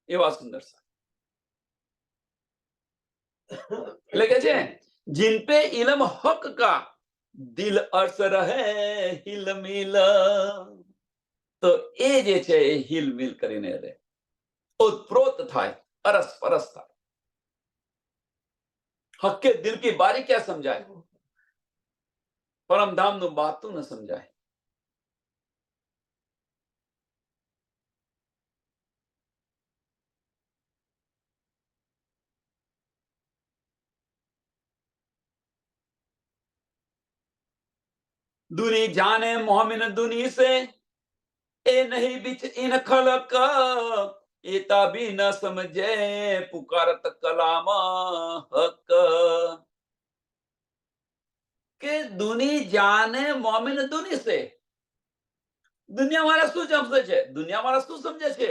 એવા સુંદર સાહેબ. એટલે કે છે, जिन पे इलम हक का, दिल अर्स रहे हिल मिल. તો એ જે છે એ હિલ મિલ કરીને રહે, ઉત્પ્રોત થાય, અરસ પરસ થાય. હક્કે દિલ કી બારી ક્યાં સમજાય? પરમધામનું બાતું ન સમજાય. दुनी जाने मोमिन दुनी से ए नहीं बिच इन खलक एता भी न समझे पुकारत कलाम हक કે દુની જાને મોમિન દુની સે દુનિયાવાળા શું સમજે છે? દુનિયાવાળા શું સમજે છે?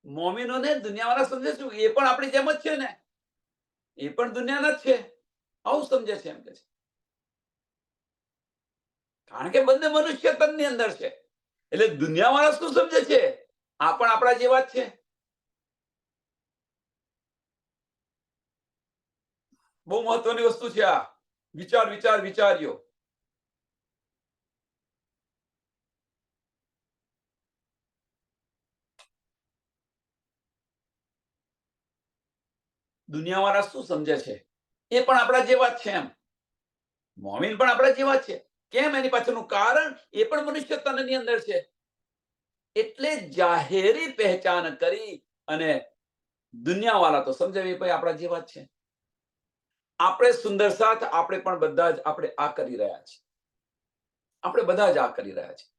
મોમિનોને દુનિયાવાળા સમજે છે એ પણ આપણી જેમ જ છે ને, એ પણ દુનિયાના જ છે, આવું સમજે છે એમ કે છે. કારણ કે બંને મનુષ્ય તનની અંદર છે. એટલે દુનિયાવાળા શું સમજે છે? આ પણ આપણા જેવા જ છે. બહુ મહત્વની વસ્તુ છે આ. વિચાર વિચાર વિચાર્યો. દુનિયાવાળા શું સમજે છે? એ પણ આપણા જેવા જ છે એમ. મોમિન પણ આપણા જેવા જ છે. કેમ? એની પાછળનું કારણ એ પણ મનુષ્ય તનની અંદર છે. એટલે જાહેરી પહેચાન કરી અને દુનિયાવાળા તો સમજે ભાઈ આપણા જેવા જ છે. આપણે સુંદર સાથ આપણે પણ બધા જ આપણે આ કરી રહ્યા છીએ. આપણે બધા જ આ કરી રહ્યા છીએ.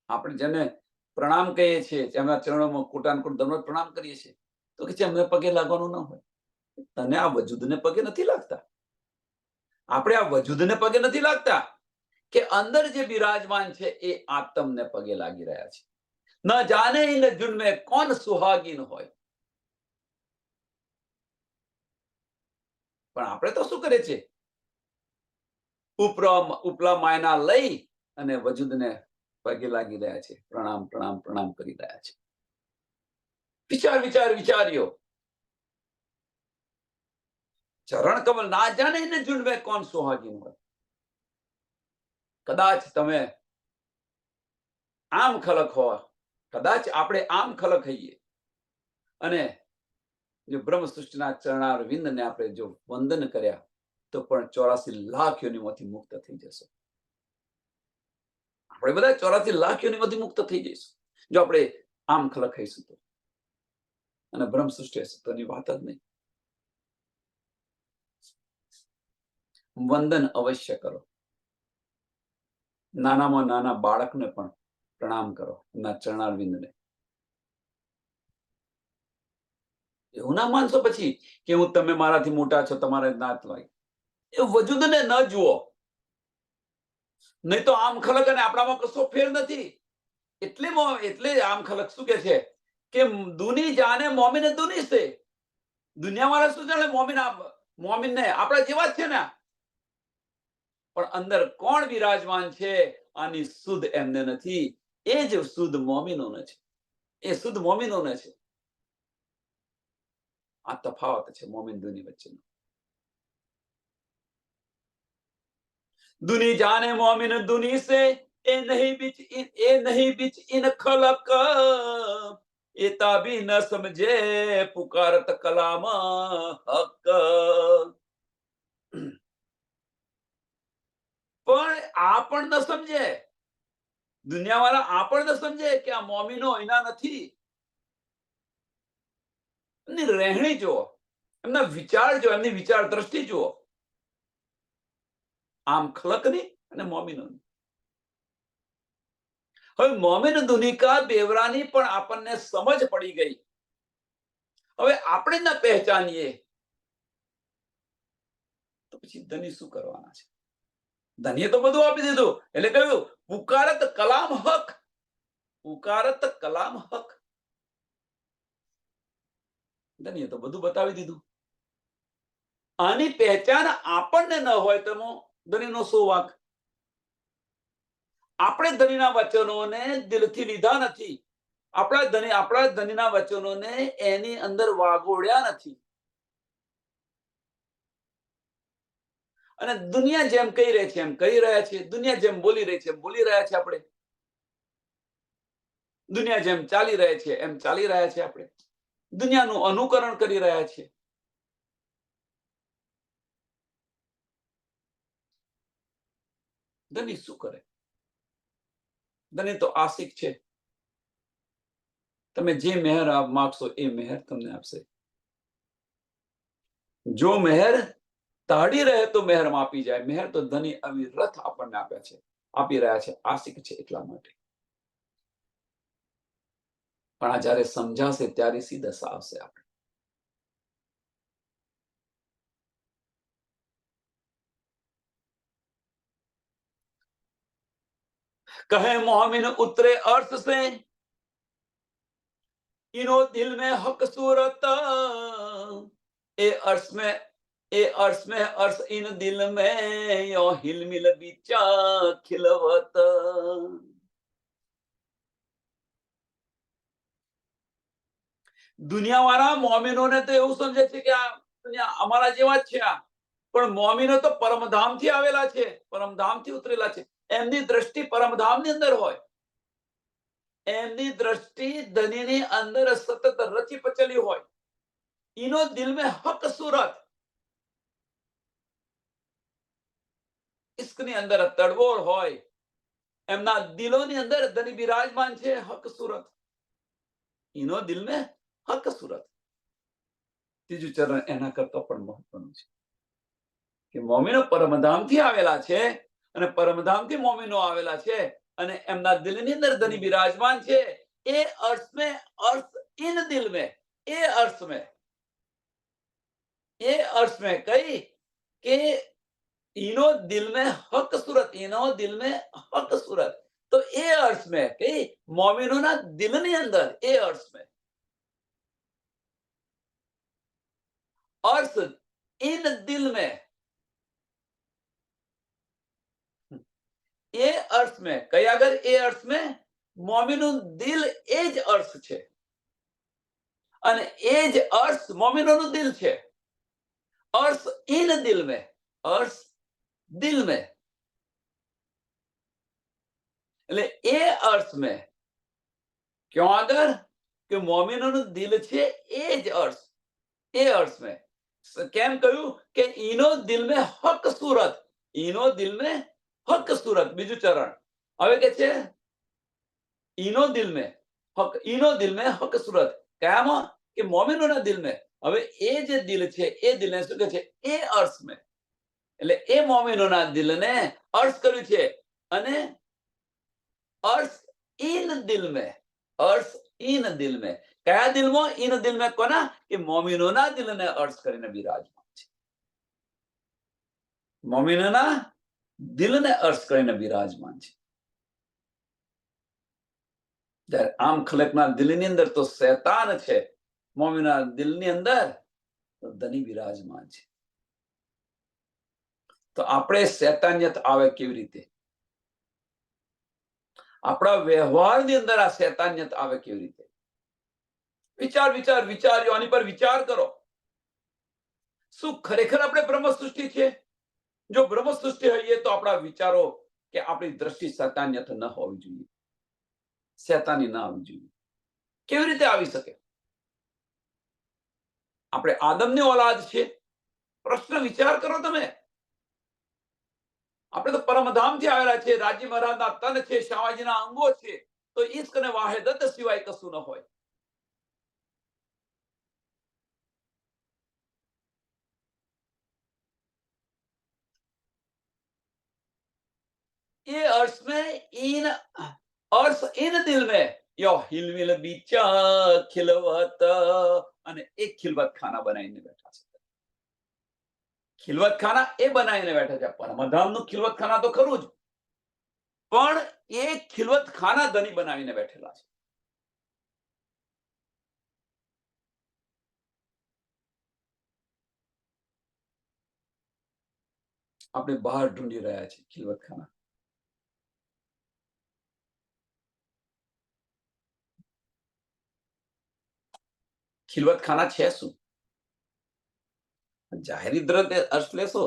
આપણે જેને પ્રણામ કહીએ છીએ, એમના ચરણોમાં કોટાનકોટ દંડવત પ્રણામ કરીએ છીએ, તો કે એમને પગે લાગવાનું ન હોય. તને આ વજૂદને પગે નથી લાગતા. આપણે આ વજૂદને પગે નથી લાગતા કે અંદર જે બિરાજમાન છે એ આત્મને પગે લાગી રહ્યા છે. ન જાને ઇન જુન્મે કોણ સુહાગીન હોય. પણ આપણે તો શું કરે છે? ઉપલા માયના લઈ અને વજૂદને પગે લાગી રહ્યા છે, પ્રણામ પ્રણામ પ્રણામ કરી રહ્યા છે. વિચાર વિચાર વિચાર્યો. ચરણ કમલ ના જાને ઇન જુન્મે કોણ સુહાગીન હોય. કદાચ તમે આમ ખલક હોય, કદાચ આપણે આમ ખલક હઈએ અને જો બ્રહ્મ સૃષ્ટિના ચરણાર વિંદને આપણે જો વંદન કર્યા તો પણ 84 લાખ યોનિમાંથી મુક્ત થઈ જશો. આપણે બધા 84 લાખ યોનિમાંથી મુક્ત થઈ જઈશું જો આપણે આમ ખલક હઈશું તો. અને બ્રહ્મ સૃષ્ટિ હશે તો એની વાત જ નહીં. વંદન અવશ્ય કરો. નાનામાં નાના બાળકને પણ પ્રણામ કરો, એમના ચરણારવિંદને. એવું ના માનશો પછી કે હું તમે મારાથી મોટા છો, તમારે નાત લાગે. એ વજૂદને ન જુઓ. નહીં તો આમ ખલક અને આપણામાં કશો ફેર નથી. એટલે આમ ખલક શું કે છે કે દુની જાને મોમિન દુની સે. દુનિયાવાળા શું જાણે મોમિનને આપણા જેવા જ છે ને. પણ અંદર કોણ બિરાજમાન છે આની સુધ એમને નથી. એ જ શુદ્ધ મોમિનોને છે. એ શુદ્ધ મોમિનોને છે. આ તફાવત છે મોમિન દુની વચ્ચેનો. दुनी जाने मोमिन दुनी से ए नहीं बिच इन खलक एता भी न समझे पुकारत कलाम हक. પણ આ પણ ન સમજે. દુનિયાવાળા આ પણ ન સમજે કે આ મોમિનો એના નથી. એમની રહેણી જુઓ, એમના વિચાર જુઓ, એમની વિચાર દ્રષ્ટિ જુઓ. આમ ખલકની અને મોમિનોની. હવે મોમિન દુનિકા બેવરાની પણ આપણને સમજ પડી ગઈ. હવે આપણે ન પહેચાનીએ તો પછી ધની શું કરવાના છે? ધનીએ તો બધું આપી દીધું. એટલે કહ્યું પુકારત કલામ હક. પુકારત કલામ હક. ધનીએ તો બધું બતાવી દીધું. આની પહેચાન આપણને ન હોય તો ધનીનો શું વાંક? આપણે ધનીના વચનોને દિલથી લીધા નથી. આપણા ધનીના વચનોને એની અંદર વાગોડ્યા નથી. અને દુનિયા જેમ કહી રહી છે એમ કહી રહ્યા છીએ. દુનિયા જેમ બોલી રહી છે એમ બોલી રહ્યા છે આપણે. દુનિયા જેમ ચાલી રહે છે એમ ચાલી રહ્યા છે આપણે. દુનિયાનું અનુકરણ કરી રહ્યા છીએ. ધની શું કરે? ધની તો આશિક છે. તમે જે મહેર આપ માગશો એ મહેર તમને આપશે. જો મહેર તાળી રહે તો મહેર આપી જાય. મહેર તો ધની અવિરત આપણને આપ્યા છે, આપી રહ્યા છે. આશિક છે એટલા માટે. પણ આ જ્યારે સમજાશે ત્યારે સી દશા આવશે આપણે. कहे मोमिन उतरे अर्थ से, इनो दिल में हक सूरत, ए अर्श में अर्श इन दिल में यो हिलमिल बिचा खिलवत. દુનિયાવાળા મોમિનોને તો એવું સમજે છે કે આ દુનિયા અમારા જેવા જ છે. આ પણ મોમિનો તો પરમધામથી આવેલા છે, પરમધામથી ઉતરેલા છે. એમની દ્રષ્ટિ પરમધામની અંદર હોય. એમની દ્રષ્ટિ ધનીની અંદર સતત રચી પચેલી હોય. ઈનો દિલ में હક सूरत, ઇશ્કની અંદર તડબોળ હોય. એમના દિલોની અંદર ધની બિરાજમાન છે. હક सूरत, ઈનો દિલ में હક सूरत. ત્રીજું ચરણ એના કરતા પણ મહત્વનું છે કે મોમિનો પરમધામથી આવેલા છે અને પરમધામથી મોમિનો આવેલા છે અને એમના દિલની અંદર ધની બિરાજમાન છે. એ अर्थ में अर्थ इन दिल में, એ अर्थ में कही કે इनो दिल में हक सूरत, इनो दिल में हक सूरत. तो એ अर्थ में कही મોમિનોના દિલની અંદર, એ अर्थ में अर्थ इन दिल में, એ अर्थ में કઈ આગળ, એ अर्थ में મોમિનનું દિલ એ જ अर्थ છે અને એ જ अर्थ મોમિનોનું દિલ છે. अर्थ इन दिल में, अर्थ दिल में, એટલે એ अर्थ में क्यों આગળ કે મોમિનોનું દિલ છે એ જ अर्थ, એ अर्थ में કેમ કહ્યું કે ઈનો દિલ में हक सूरत, ઈનો દિલ में हक सूरत. બીજું ચરણ હવે કે છે ઈનો દિલ में हक, ઈનો દિલ में हक सूरत. કયામાં કે મોમિનોના દિલ में. હવે એ જે દિલ છે એ દિલને શું કહે છે, એ अर्थ में. એટલે એ મોમિનોના દિલને अर्थ કર્યું છે અને अर्थ इन दिल में, अर्थ इन दिल में. કયા દિલમાં? इन दिल में કોના? કે મોમિનોના દિલને अर्थ કરીને બિરાજમાન છે. મોમિનોના દિલને अर्थ કરીને બિરાજમાન છે. જ્યારે આમ ખલકના દિલની અંદર તો શૈતાન છે, મોમિનોના દિલની અંદર તો ધની બિરાજમાન છે. તો આપણે શૈતાનિયત આવે કેવી રીતે? આપણા વ્યવહારની અંદર આ શૈતાનિયત આવે કેવી રીતે? વિચાર્યો આની પર વિચાર કરો. શું ખરેખર આપણે બ્રહ્મ સૃષ્ટિ છે? જો બ્રહ્મ સૃષ્ટિ હોઈએ તો આપણા વિચારો કે આપણી દ્રષ્ટિ શૈતાનિયત ન હોવી જોઈએ, શૈતાની ન આવવી જોઈએ. કેવી રીતે આવી શકે? આપણે આદમની औलाद છે. પ્રશ્ન વિચાર કરો તમે. આપણે તો પરમધામથી આવેલા છે. રાજી મહારાજના તન છે, શાવાજીના અંગો છે. તો ઈશ્ક અને વાહિદત સિવાય કશું ન હોય. ये अर्थ में इन अर्थ इन दिल में यो हिलमिल बीचा खिलवत, અને એક ખિલવત ખાના બનાવીને બેઠા છે. ખિલવત ખાના એ બનાવીને બેઠા છે. પરમધામનું ખિલવત ખાના તો ખરું જ, પણ એ ખિલવત ખાના ધની બનાવીને બેઠેલા છે. આપણે બહાર ઢૂંઢી રહ્યા છે ખિલવત ખાના. ખિલવત ખાના છે શું? જાહેરી દ્રવ્ય અર્થ લેશો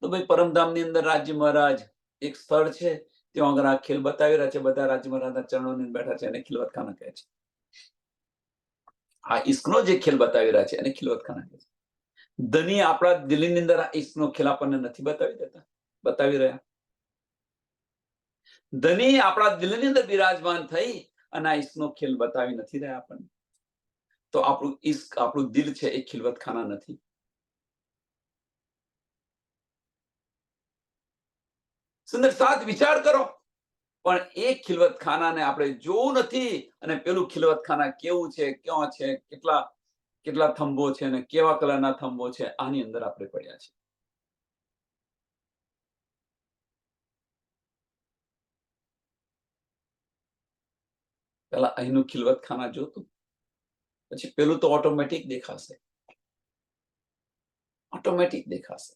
તો ભાઈ પરમધામની અંદર રાજ્ય મહારાજ એક સ્થળ છે, ત્યાં આગળ આ ખીલ બતાવી રહ્યા છે. બધા રાજ્ય મહારાજના ચરણોની બેઠા છે, એને ખિલવત ખાના કહે છે. આ ઈશ્કનો જે ખેલ બતાવી રહ્યા છે એને ખિલવત ખાના કહે છે. ધની આપણા દિલની અંદર આ ઈશ્કનો ખેલ આપણને નથી બતાવી દેતા, બતાવી રહ્યા. ધની આપણા દિલની અંદર બિરાજમાન થઈ અને આ ઈશ્કનો ખેલ બતાવી નથી રહ્યા આપણને. તો આપણું ઈશ્ક, આપણું દિલ છે એ ખિલવતખાના નથી. સુંદર સાથ વિચાર કરો, પણ એ ખિલવતખાનાને આપણે જોવું નથી. અને પેલું ખિલવતખાના કેવું છે, ક્યાં છે, કેટલા કેટલા થંભો છે અને કેવા કલરના થંભો છે, આની અંદર આપણે પડ્યા છે. પેલા અહીંનું ખિલવતખાના જોતું, પછી પેલું તો ઓટોમેટિક દેખાશે, ઓટોમેટિક દેખાશે.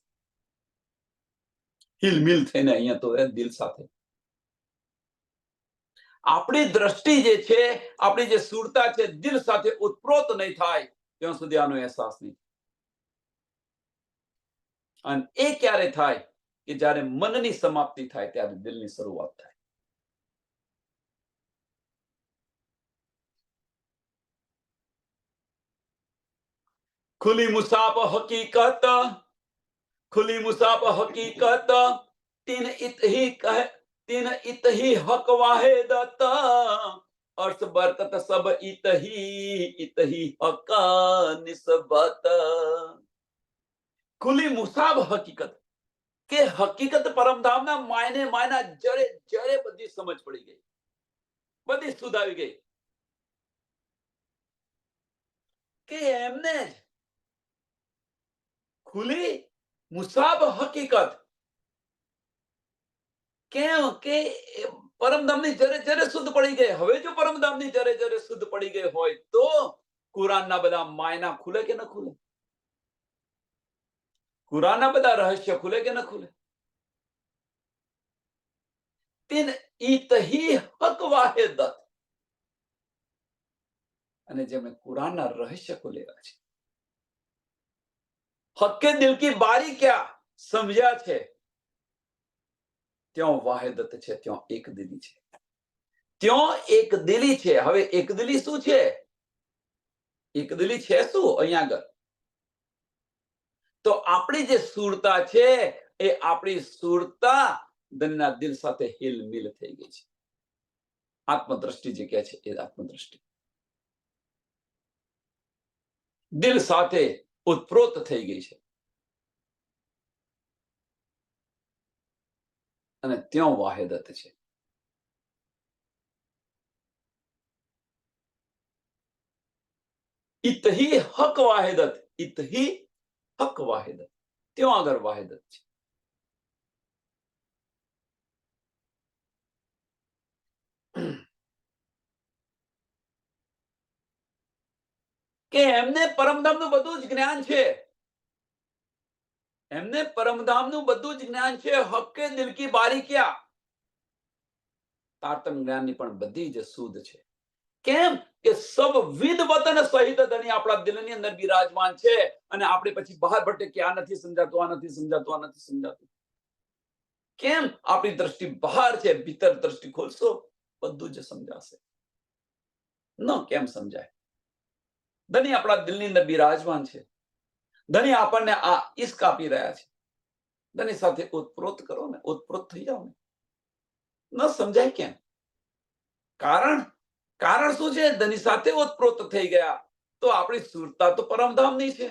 હિલમિલ થઈને અહીંયા તો દિલ સાથે આપણી દ્રષ્ટિ જે છે, આપણી જે સુરતા છે, દિલ સાથે ઉત્પ્રોત નહીં થાય ત્યાં સુધી આનો અહેસાસ નહીં. અને એ ક્યારે થાય કે જ્યારે મનની સમાપ્તિ થાય ત્યારે દિલની શરૂઆત થાય. ખુલી મુસાફ હકીકત, ખુલી મુસાફ હકીકત, તીન ઇત ही कह, तीन इत ही हक वाहिदत, अर्थ बरकत सब इत ही हक निस्बत. ખુલી મુસાબ હકીકત, કે હકીકત પરમધામના માયને માયના જરે જરે બધી સમજ પડી ગઈ, બધી સુધ આવી ગઈ કે એમને જ ખુલી મુસાબ હકીકત, કેમ કે પરમધામની જરે જરે શુદ્ધ પડી ગઈ. હવે જો પરમધામની જરે જરે શુદ્ધ પડી ગઈ હોય તો કુરાનના બધા માયના ખુલે કે ન ખુલે? કુરાનના બધા રહસ્ય ખુલે કે ન ખુલે? તીન ઈત ही हक वाहिदत, અને જેમણે કુરાનના રહસ્ય ખોલેલા છે, હક્કે દિલ કી બારી ક્યાં સમજ્યા છે, ત્યાં વાહિદત છે, ત્યાં એક દિલી છે, ત્યાં એક દિલી છે. હવે એક દિલી શું છે? એક દિલી છે શું અહીંયા આગળ? તો આપણી જે સુરતા છે એ આપણી સુરતા ધનના દિલ સાથે હિલમિલ થઈ ગઈ છે. આત્મદ્રષ્ટિ જે કહે છે એ આત્મદ્રષ્ટિ દિલ સાથે ઉત્પ્રોત થઈ ગઈ છે. અને ત્યાં વાહિદત છે. ઇતહી હક વાહિદત, ઇતહી હક વાહિદત, ત્યાં આગળ વાહિદત છે. કે એમને પરમધામનું બધું જ જ્ઞાન છે, એમને પરમધામનું બધું જ જ્ઞાન છે. હક્કે દિલ કી બારી ક્યાં, તારતમ જ્ઞાનની પણ બધી જ શુદ્ધ છે. કેમ કે સબ વિદ વતન સહિત ધણી આપણા દિલની અંદર બિરાજમાન છે. અને આપણે પછી બહાર ભટકે કે આ નથી સમજાતું, આ નથી સમજાતું, આ નથી સમજાતું. કેમ? આપણી દ્રષ્ટિ બહાર છે, ભીતર દ્રષ્ટિ ખોલશો બધું જ સમજાશે. ન કેમ સમજાય? ધણી આપણા દિલની અંદર બિરાજમાન છે. ધણી આપણને આ ઈશ્ક આપી રહ્યા છે. ધણી સાથે ઓતપ્રોત કરો ને, ઓતપ્રોત થઈ જાઓ ને. ન સમજાય કેમ? કારણ કારણ શું છે? ધની સાથે ઓતપ્રોત થઈ ગયા તો આપણી સુરતા તો પરમધામની છે.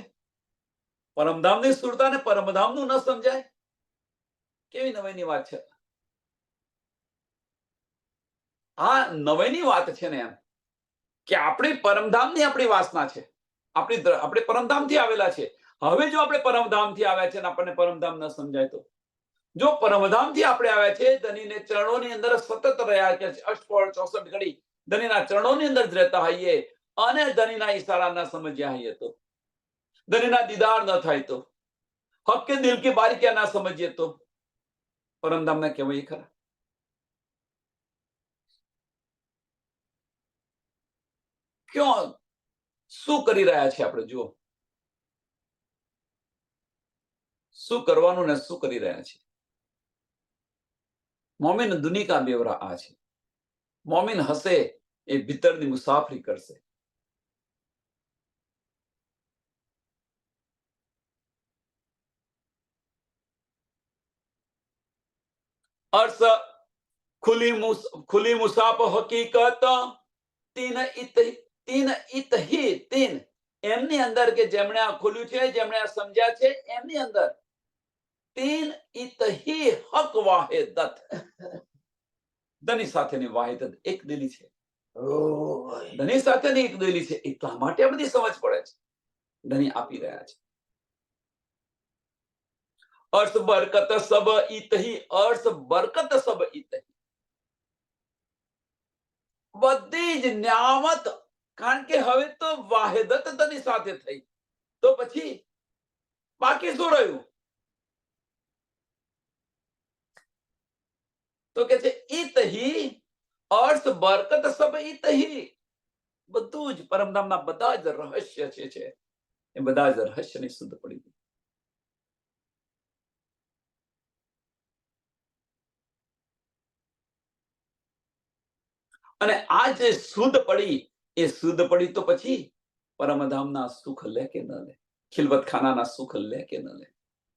પરમધામની સુરતાને પરમધામનું ન સમજાય? કેવી નવાઈની વાત છે. આ નવાઈની વાત છે ને, એમ કે આપણી પરમધામની આપણી વાસના છે. આપણે પરમધામથી આવેલા છે. હવે જો આપણે પરમધામથી આવ્યા છે અને આપણને પરમધામ ન સમજાય તો, જો પરમધામથી આપણે આવ્યા છે, ધનીને ચરણોની અંદર સતત રહ્યા કે અષ્ટપળ 64 ઘડી ધનીના ચરણોની અંદર જ રહેતા હોઈએ અને ધનીના ઈશારા ન સમજ્યા હોઈએ તો, ધનીના દીદાર ન થાય તો, હક્કે દિલ કી બારીકિયા ના સમજીએ તો પરમધામને કહેવાય ખરા? ક્યાં શું કરી રહ્યા છે આપણે? જુઓ શું કરવાનું ને શું કરી રહ્યા છે. મોમિન દુની કા બેવરા આ છે. મોમિન હસે એ ભીતરની મુસાફરી કરશે. અર્થ खुली मुसाफ हकीकत तीन इत ही तीन એમની અંદર કે જેમણે આ ખોલ્યું છે, જેમણે આ સમજ્યા છે, એમની અંદર तीन इत ही हक वाहिदत ધની સાથેની વાહિદત એક દિલી છે. ધની સાથેની એક દિલી છે. એટલા માટે આ બધી સમજ પડે છે. ધની આપી રહ્યા છે. अर्थ बरकत सब इत ही, अर्थ बरकत सब इत ही. બધી જ ન્યામત, કારણ કે હવે તો વાહિદત ધની સાથે થઈ, તો પછી બાકી શું રહ્યું? તો કે છે इत ही, अर्थ बरकत सब इत ही. બધું જ પરમધામના બધા જ રહસ્ય છે એ બધા જ રહસ્યની શુદ્ધ પડી ગઈ. અને આ જે શુદ્ધ પડી, એ શુદ્ધ પડી તો પછી પરમધામના સુખ લે કે ન લે? ખિલવત ખાનાના સુખ લે કે ન લે?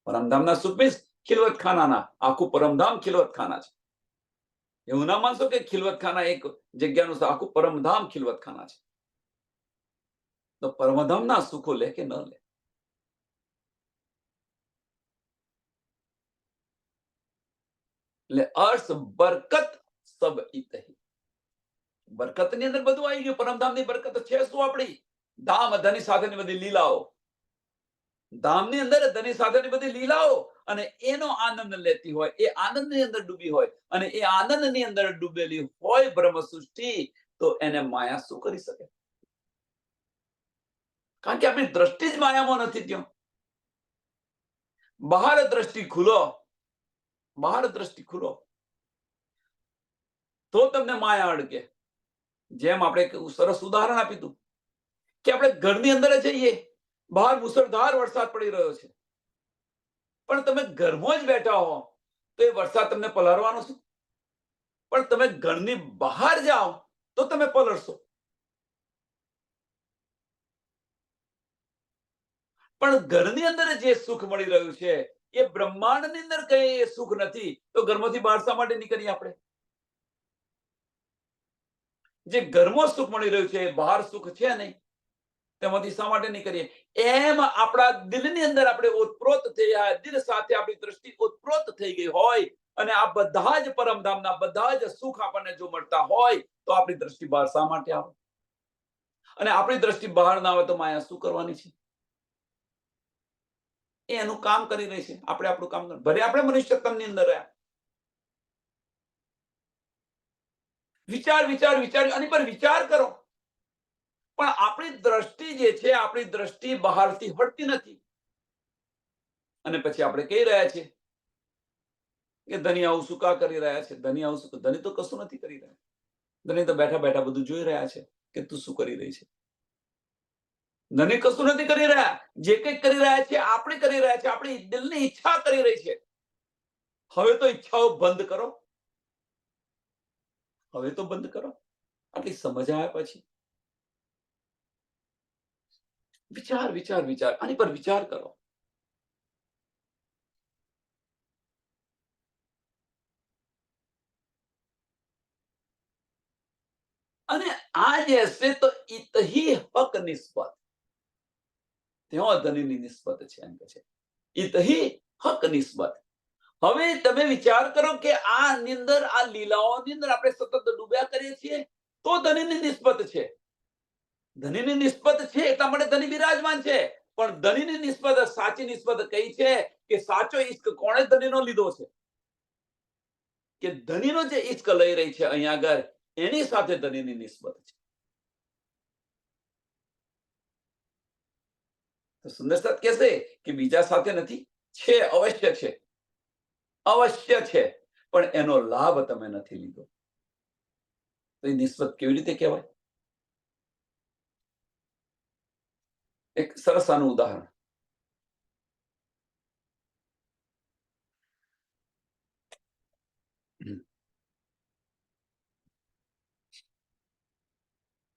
પરમધામના સુખ મીન્સ ખિલવત ખાનાના. આખું પરમધામ ખિલવત ખાના છે. એવું ના માનશો કે ખિલવત ખાના એક જગ્યાનું, આખું પરમધામ ખિલવત ખાના છે. તો પરમધામના સુખો લે કે ન લે? એટલે अर्थ बरकत सब इत ही. બરકત ની અંદર બધું આવી ગયું. પરમધામની બરકત છે શું? આપણી ધામ ધની સાથેની બધી લીલાઓ, ધામની અંદર ધની સાથેની બધી લીલાઓ, અને એનો આનંદ લેતી હોય, એ આનંદની અંદર ડૂબી હોય, અને એ આનંદની અંદર ડૂબેલી હોય બ્રહ્મ સૃષ્ટિ, તો એને માયા શું કરી શકે? કારણ કે આપણી દ્રષ્ટિ જ માયામાં નથી. ત્યાં બહાર દ્રષ્ટિ ખુલો, બહાર દ્રષ્ટિ ખુલો તો તમને માયા અડકે. જેમ આપણે સરસ ઉદાહરણ આપ્યું હતું કે આપણે ઘરની અંદર જઈએ, બહાર મુસળધાર વરસાદ પડી રહ્યો છે, પણ તમે ઘરમાં જ બેઠા હો તો એ વરસાદ તમને પલળવાનો છે. પણ તમે ઘરની બહાર જાઓ તો તમે પલળશો. પણ ઘરની અંદર જે સુખ મળી રહ્યું છે એ બ્રહ્માંડની અંદર કઈ સુખ નથી, તો ઘરમાંથી બહાર શા માટે નીકળીએ આપણે? જે ઘરમાં સુખ મળી રહ્યું છે, બહાર સુખ છે નહીં, તેમાંથી શા માટે નીકળીએ? એમ આપણા દિલની અંદર આપણે ઓતપ્રોત થયા, દિલ સાથે આપણી દ્રષ્ટિ ઓતપ્રોત થઈ ગઈ હોય, અને આ બધા જ પરમધામના બધા જ સુખ આપણને જો મળતા હોય, તો આપણી દ્રષ્ટિ બહાર શા માટે આવે? અને આપણી દ્રષ્ટિ બહાર ના આવે તો માયા શું કરવાની છે? એનું કામ કરી રહી છે. આપણે આપણું કામ, ભલે આપણે મનુષ્ય તનની અંદર રહ્યા. વિચાર વિચાર વિચાર, આની પર વિચાર કરો. પણ આપણી દ્રષ્ટિ જે છે, આપણી દ્રષ્ટિ બહારથી હટતી નથી. અને પછી આપણે કહી રહ્યા છીએ કે ધની આવું શું કા કરી રહ્યા છે? ધની આવું શું? ધની તો કશું નથી કરી રહ્યા. ધની તો બેઠા બેઠા બધું જોઈ રહ્યા છે કે તું શું કરી રહી છે. ધની કશું નથી કરી રહ્યા. જે કંઈક કરી રહ્યા છે આપણે કરી રહ્યા છે. આપણી દિલની ઈચ્છા કરી રહી છે. હવે તો ઈચ્છાઓ બંધ કરો. હવે તો બંધ કરો. આટલી સમજ આવ્યા પછી વિચાર વિચાર વિચાર, આની પર વિચાર કરો. અને આ જે હશે તો इत ही हक निस्बत, ત્યાં ધનીની નિસ્બત છે. એમ કે છે इत ही हक निस्बत. હવે તમે વિચાર કરો કે આ અંદર, આ લીલાઓની અંદર આપણે સતત ડૂબ્યા કરીએ છીએ, તો ધનીની નિસ્બત છે. ધનીની નિસ્બત છે એટલા માટે ધની બિરાજમાન છે. પણ ધનીની નિસ્બત, સાચી નિસ્બત કઈ છે? કે સાચો ઈશ્ક કોણે ધનીનો લીધો છે? કે ધનીનો જે ઈશ્ક લઈ રહી છે અહીંયા આગળ, એની સાથે ધનીની નિસ્બત છે. તો સુંદર સાથ કહેશે કે બીજા સાથે નથી. છે, અવશ્ય છે, અવશ્ય છે, પણ એનો લાભ તમે નથી લીધો. તો એ નિસ્બત કેવી રીતે કહેવાય? એક સરસ આનું ઉદાહરણ.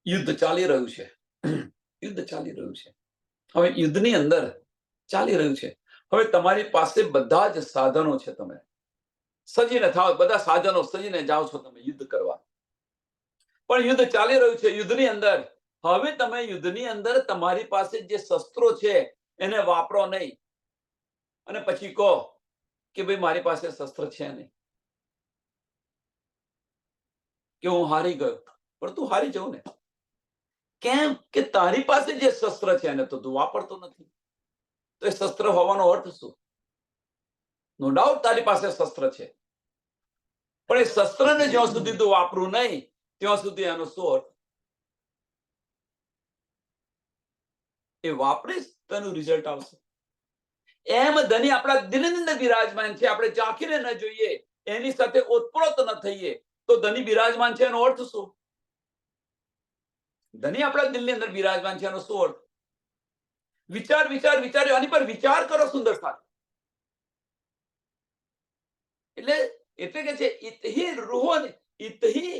યુદ્ધ ચાલી રહ્યું છે. યુદ્ધ ચાલી રહ્યું છે. હવે યુદ્ધની અંદર ચાલી રહ્યું છે. હવે તમારી પાસે બધા જ સાધનો છે. તમે સજીને થાવ, બધા સાધનો સજીને જાઓ છો તમે યુદ્ધ કરવા, પણ યુદ્ધ ચાલી રહ્યું છે. યુદ્ધની અંદર હવે તમે યુદ્ધની અંદર તમારી પાસે જે શસ્ત્રો છે એને વાપરો નહીં, અને પછી કહો કે ભાઈ મારી પાસે શસ્ત્ર છે નહીં, કે હું હારી ગયો. પણ તું હારી જવું ને. કેમ? કે તારી પાસે જે શસ્ત્ર છે એને તો તું વાપરતો નથી. તો એ શસ્ત્ર હોવાનો અર્થ શું? નો ડાઉટ તારી પાસે શસ્ત્ર છે, પણ એ શસ્ત્રને જ્યાં સુધી તું વાપરું નહીં ત્યાં સુધી એનો શું અર્થ? એ વાપરીશ તો એનું રિઝલ્ટ આવશે. એમ ધની આપણા દિલની અંદર બિરાજમાન છે, આપણે ચાખીને ન જોઈએ, એની સાથે ઓતપ્રોત ન થઈએ તો ધની બિરાજમાન છે એનો અર્થ શું? ધની આપણા દિલની અંદર બિરાજમાન છે એનો શું અર્થ? વિચાર વિચાર વિચાર્યો, આની પર વિચાર કરો સુંદર સાથે. એટલે એટલે કે છે ઇતહી રૂહોન ઇતહી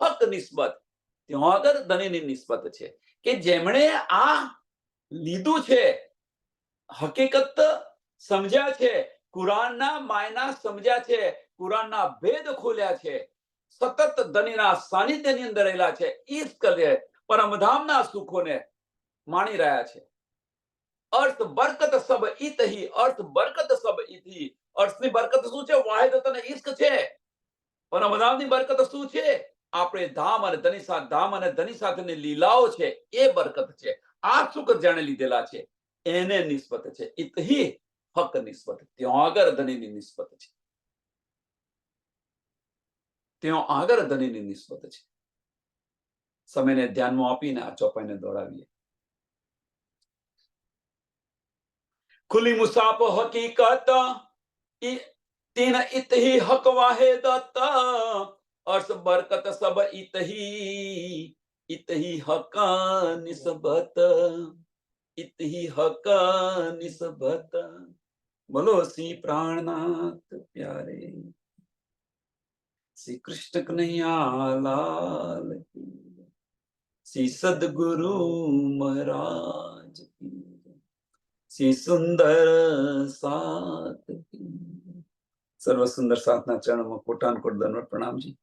હક નિસ્બત. ત્યાં આગળ ધનીની નિસ્બત છે કે જેમણે આ લીધું છે, હકીકત સમજ્યા છે, કુરાનના માયના સમજ્યા છે, કુરાનના ભેદ ખોલ્યા છે, સતત ધનીના સાનિધ્યની અંદર રહેલા છે, ઈશ્ક લે પરમધામના સુખોને માણી રહ્યા છે. અર્થ બરકત સબ ઇતહી, અર્થ બરકત સબ ઇતહી. અર્થની બરકત શું છે? વાહિદત અને ઈશ્ક છે. પરમધામની બરકત શું છે? આપણે ધામ અને ધની સાથેની લીલાઓ છે, એ બરકત છે. આ સુખ જેણે લીધેલા છે એને નિસ્બત છે. ઇતહી હક નિસ્બત. ત્યાં આગળ ધનીની નિસ્બત છે, ત્યાં આગળ ધનીની નિસ્બત છે. સમયને ધ્યાનમાં આપીને આ ચોપાઈને દોડાવીએ. ખુલી મુસાફ હકીકત तीन इतही हक वाहिदत, अर्श बरकत सब इतही हक निस्बत, इतही हक निस्बत. बोलो श्री प्राणनाथ प्यारे श्री कृष्ण कन्हैया लाल की, श्री सदगुरु महाराज की, श्री सुंदर साथ की. સર્વ સુંદર સાધના ચરણમાં કોટાન કોટ દંડવત પ્રણામજી.